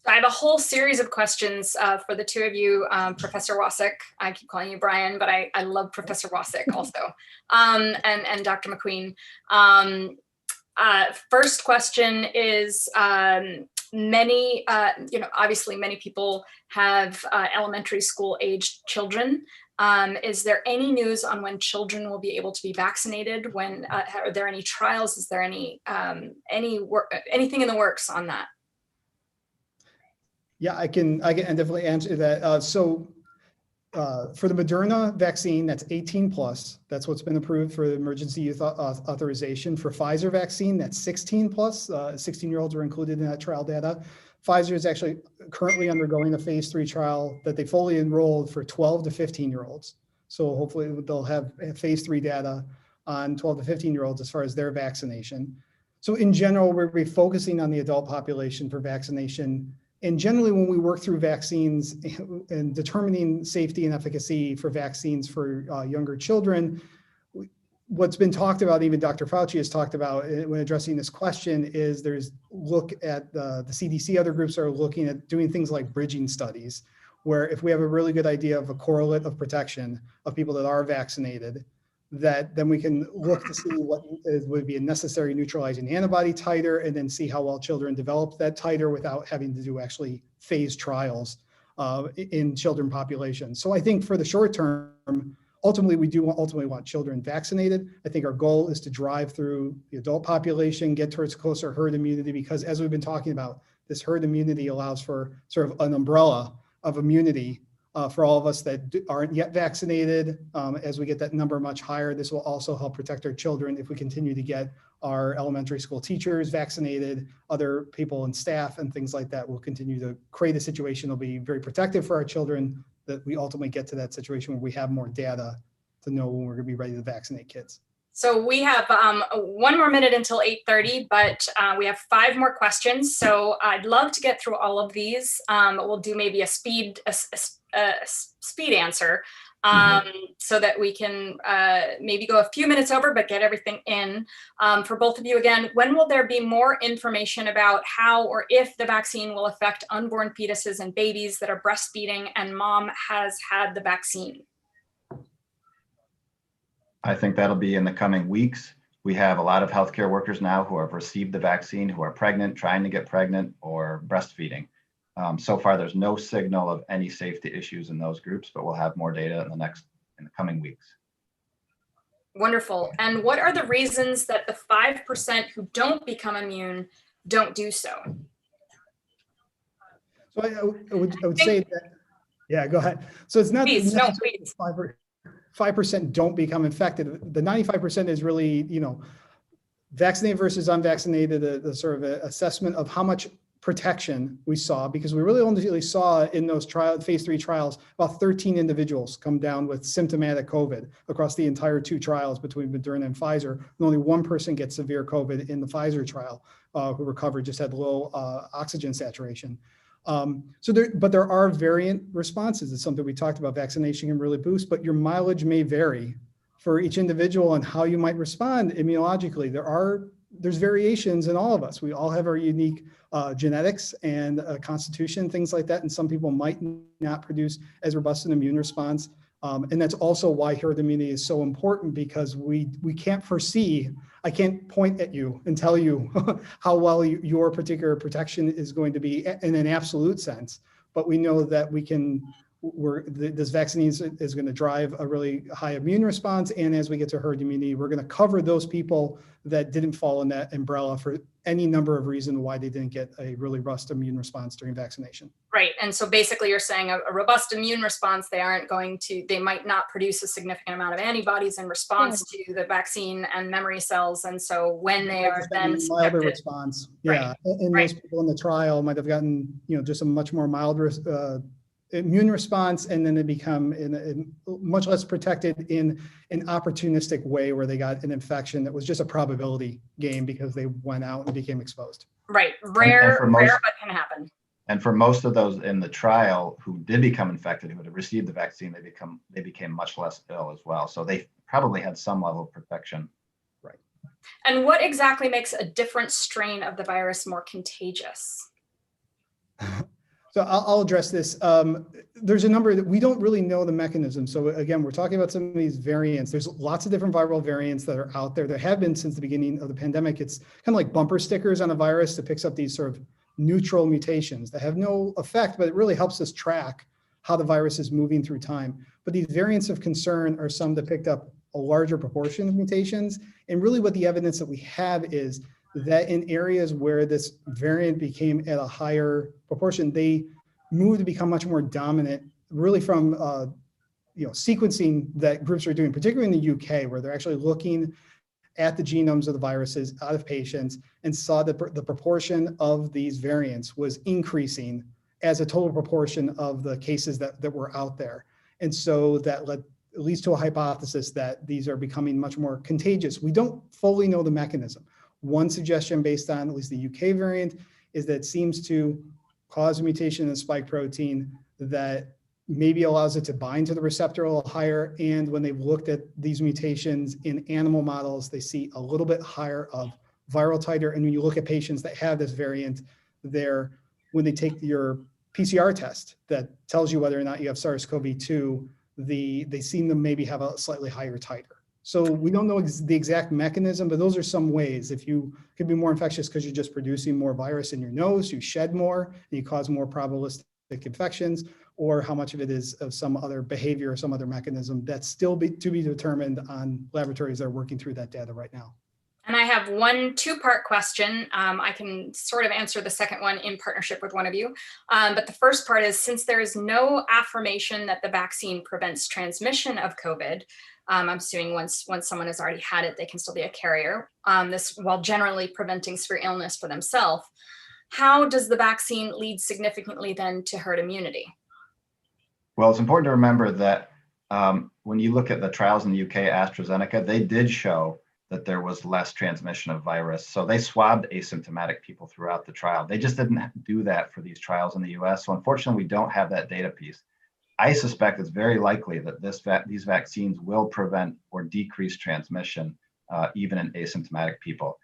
I have a whole series of questions for the two of you, Professor Wasik. I keep calling you Brian, but I love Professor Wasik also, and Dr. MacQueen. First question is, obviously many people have elementary school aged children. Is there any news on when children will be able to be vaccinated? When are there any trials? Is there anything in the works on that? Yeah, I can definitely answer that. So for the Moderna vaccine, that's 18 plus. That's what's been approved for the emergency use authorization. For Pfizer vaccine, that's 16 plus. 16-year-olds are included in that trial data. Pfizer is actually currently undergoing a phase 3 trial that they fully enrolled for 12 to 15-year-olds. So hopefully they'll have phase 3 data on 12 to 15-year-olds as far as their vaccination. So in general, we're focusing on the adult population for vaccination. And generally, when we work through vaccines and determining safety and efficacy for vaccines for younger children, what's been talked about, even Dr. Fauci has talked about when addressing this question, is there's look at the CDC, other groups are looking at doing things like bridging studies, where if we have a really good idea of a correlate of protection of people that are vaccinated, that then we can look to see what would be a necessary neutralizing antibody titer, and then see how well children develop that titer without having to do actually phase trials in children populations. So I think for the short term, ultimately, we do ultimately want children vaccinated. I think our goal is to drive through the adult population, get towards closer herd immunity, because as we've been talking about, this herd immunity allows for sort of an umbrella of immunity for all of us that aren't yet vaccinated. As we get that number much higher, this will also help protect our children if we continue to get our elementary school teachers vaccinated, other people and staff and things like that will continue to create a situation that'll be very protective for our children, that we ultimately get to that situation where we have more data to know when we're gonna be ready to vaccinate kids. So we have 1 more minute until 8:30, but we have 5 more questions. So I'd love to get through all of these. We'll do maybe a speed answer so that we can maybe go a few minutes over, but get everything in. For both of you again, when will there be more information about how or if the vaccine will affect unborn fetuses and babies that are breastfeeding and mom has had the vaccine? I think that'll be in the coming weeks. We have a lot of healthcare workers now who have received the vaccine, who are pregnant, trying to get pregnant, or breastfeeding. So far, there's no signal of any safety issues in those groups, but we'll have more data in the coming weeks. Wonderful. And what are the reasons that the 5% who don't become immune don't do so? So I would say that, yeah, go ahead. So it's not Please, no, please. 5% don't become infected. The 95% is really, vaccinated versus unvaccinated, the sort of assessment of how much protection we saw, because we really only saw in those phase 3 trials, about 13 individuals come down with symptomatic COVID across the entire 2 trials between Moderna and Pfizer. And only 1 person gets severe COVID in the Pfizer trial who recovered, just had low oxygen saturation. But there are variant responses. It's something we talked about. Vaccination can really boost, but your mileage may vary for each individual and how you might respond immunologically. There's variations in all of us. We all have our unique genetics and constitution, things like that. And some people might not produce as robust an immune response. And that's also why herd immunity is so important, because we can't foresee. I can't point at you and tell you how well your particular protection is going to be in an absolute sense, but we know that this vaccine is going to drive a really high immune response. And as we get to herd immunity, we're going to cover those people that didn't fall in that umbrella for any number of reasons why they didn't get a really robust immune response during vaccination. Right. And so basically you're saying a robust immune response, they might not produce a significant amount of antibodies in response to the vaccine and memory cells. And so when they are then milder response. Yeah. Right. And those people in the trial might have gotten, just a much more mild immune response, and then they become much less protected in an opportunistic way where they got an infection that was just a probability game because they went out and became exposed. Right. Rare, but can happen. And for most of those in the trial who did become infected, who had received the vaccine, they became much less ill as well. So they probably had some level of protection. Right. And what exactly makes a different strain of the virus more contagious? So I'll address this. There's a number that we don't really know the mechanism. So again, we're talking about some of these variants. There's lots of different viral variants that are out there. There have been since the beginning of the pandemic. It's kind of like bumper stickers on a virus that picks up these sort of neutral mutations that have no effect, but it really helps us track how the virus is moving through time. But these variants of concern are some that picked up a larger proportion of mutations. And really what the evidence that we have is that in areas where this variant became at a higher proportion, they moved to become much more dominant, really from sequencing that groups are doing, particularly in the UK, where they're actually looking at the genomes of the viruses out of patients and saw that the proportion of these variants was increasing as a total proportion of the cases that were out there. And so that led at least to a hypothesis that these are becoming much more contagious. We don't fully know the mechanism. One suggestion based on at least the UK variant is that it seems to cause a mutation in the spike protein that maybe allows it to bind to the receptor a little higher. And when they've looked at these mutations in animal models, they see a little bit higher of viral titer. And when you look at patients that have this variant, when they take your PCR test that tells you whether or not you have SARS-CoV-2, they seem to maybe have a slightly higher titer. So we don't know the exact mechanism, but those are some ways. If you could be more infectious because you're just producing more virus in your nose, you shed more, and you cause more probabilistic infections, or how much of it is of some other behavior or some other mechanism that's still to be determined on laboratories that are working through that data right now. And I have one two-part question. I can sort of answer the second one in partnership with one of you. But the first part is, since there is no affirmation that the vaccine prevents transmission of COVID, I'm assuming once someone has already had it, they can still be a carrier, this while generally preventing severe illness for themselves. How does the vaccine lead significantly then to herd immunity? Well, it's important to remember that when you look at the trials in the UK, AstraZeneca, they did show that there was less transmission of virus. So they swabbed asymptomatic people throughout the trial. They just didn't do that for these trials in the US. So unfortunately, we don't have that data piece. I suspect it's very likely that these vaccines will prevent or decrease transmission, even in asymptomatic people.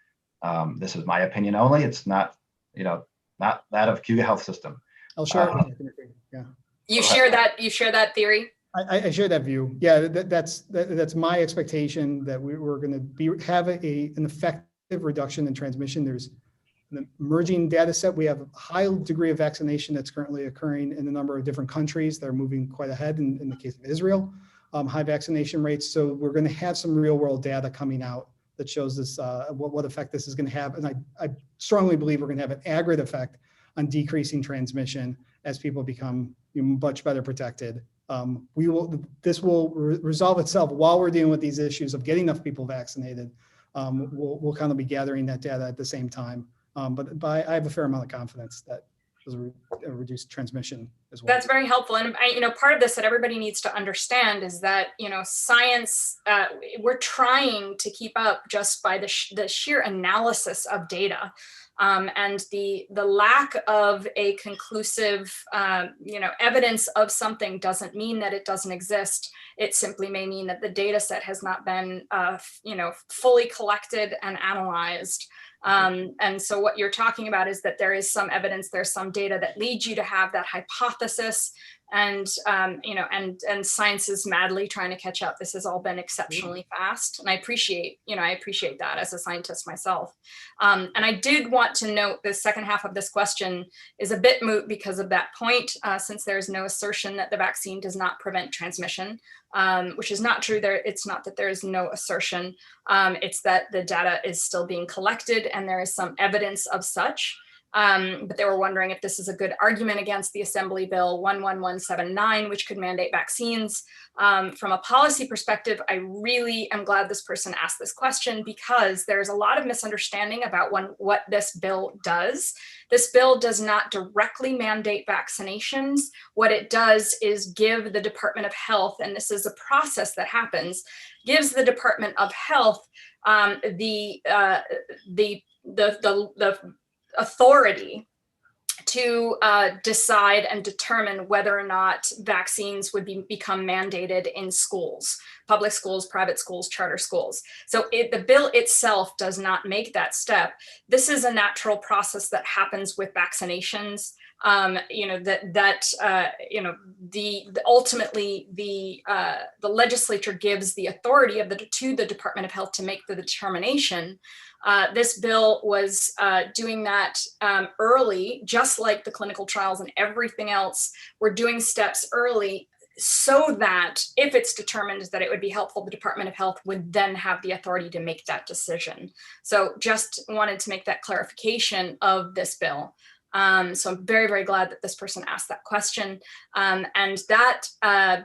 This is my opinion only. It's not, not that of Cayuga Health System. I'll share it. Yeah. You share that theory? I share that view. Yeah, that's my expectation, that we're going to have an effective reduction in transmission. There's an emerging data set. We have a high degree of vaccination that's currently occurring in a number of different countries that are moving quite ahead. In the case of Israel, high vaccination rates. So we're going to have some real world data coming out that shows this, what effect this is going to have. And I strongly believe we're going to have an aggregate effect on decreasing transmission as people become much better protected. This will resolve itself while we're dealing with these issues of getting enough people vaccinated. We'll kind of be gathering that data at the same time. But I have a fair amount of confidence that there's a reduced transmission as well. That's very helpful. And part of this that everybody needs to understand is that, science, we're trying to keep up just by the sheer analysis of data. And the lack of a conclusive, evidence of something doesn't mean that it doesn't exist. It simply may mean that the data set has not been, fully collected and analyzed. And so what you're talking about is that there is some evidence, there's some data that leads you to have that hypothesis, and science is madly trying to catch up. This has all been exceptionally fast, and I appreciate that as a scientist myself. And I did want to note the second half of this question is a bit moot because of that point, since there's no assertion that the vaccine does not prevent transmission, which is not true. It's not that there is no assertion. It's that the data is still being collected and there is some evidence of such. But they were wondering if this is a good argument against the Assembly Bill 11179, which could mandate vaccines. From a policy perspective, I really am glad this person asked this question, because there's a lot of misunderstanding about what this bill does. This bill does not directly mandate vaccinations. What it does is give the Department of Health, and this is a process that happens, gives the Department of Health the authority to decide and determine whether or not vaccines would become mandated in schools, public schools, private schools, charter schools. So the bill itself does not make that step. This is a natural process that happens with vaccinations. Ultimately the legislature gives the authority to the Department of Health to make the determination. This bill was doing that early, just like the clinical trials and everything else. We're doing steps early so that if it's determined that it would be helpful, the Department of Health would then have the authority to make that decision. So just wanted to make that clarification of this bill. So I'm very, very glad that this person asked that question. And that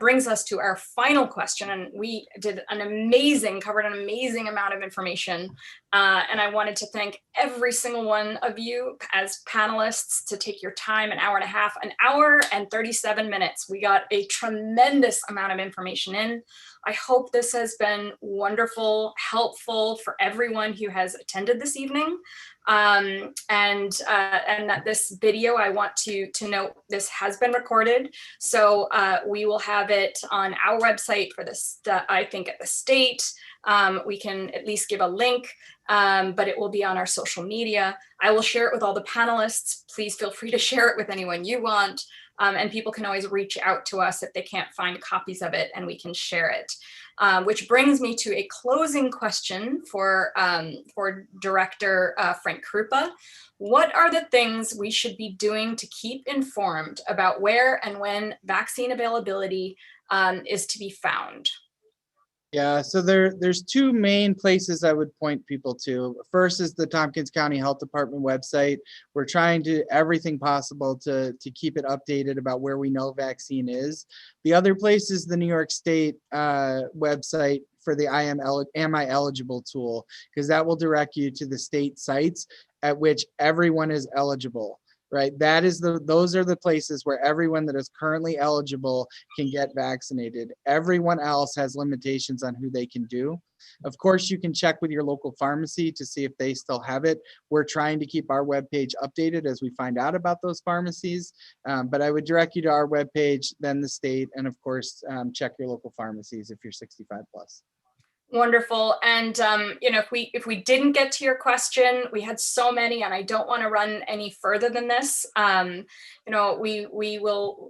brings us to our final question. And we covered an amazing amount of information. And I wanted to thank every single one of you as panelists to take your time, an hour and 37 minutes. We got a tremendous amount of information in. I hope this has been wonderful, helpful for everyone who has attended this evening. And that this video, I want to note, this has been recorded. So we will have it on our website for this, I think at the state. We can at least give a link, but it will be on our social media. I will share it with all the panelists. Please feel free to share it with anyone you want. And people can always reach out to us if they can't find copies of it, and we can share it. Which brings me to a closing question for Director Frank Krupa. What are the things we should be doing to keep informed about where and when vaccine availability is to be found? Yeah, so there's two main places I would point people to. First is the Tompkins County Health Department website. We're trying to everything possible to keep it updated about where we know vaccine is. The other place is the New York State website for the Am I Eligible tool, because that will direct you to the state sites at which everyone is eligible. Right, those are the places where everyone that is currently eligible can get vaccinated. Everyone else has limitations on who they can do. Of course, you can check with your local pharmacy to see if they still have it. We're trying to keep our webpage updated as we find out about those pharmacies. But I would direct you to our webpage, then the state, and of course, check your local pharmacies if you're 65 plus. Wonderful. And if we didn't get to your question, we had so many, and I don't want to run any further than this. We will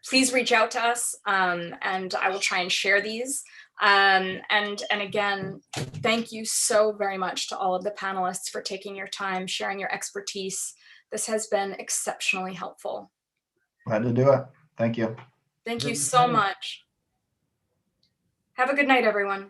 please reach out to us, and I will try and share these. And again, thank you so very much to all of the panelists for taking your time, sharing your expertise. This has been exceptionally helpful. Glad to do it. Thank you. Thank you so much. Have a good night, everyone.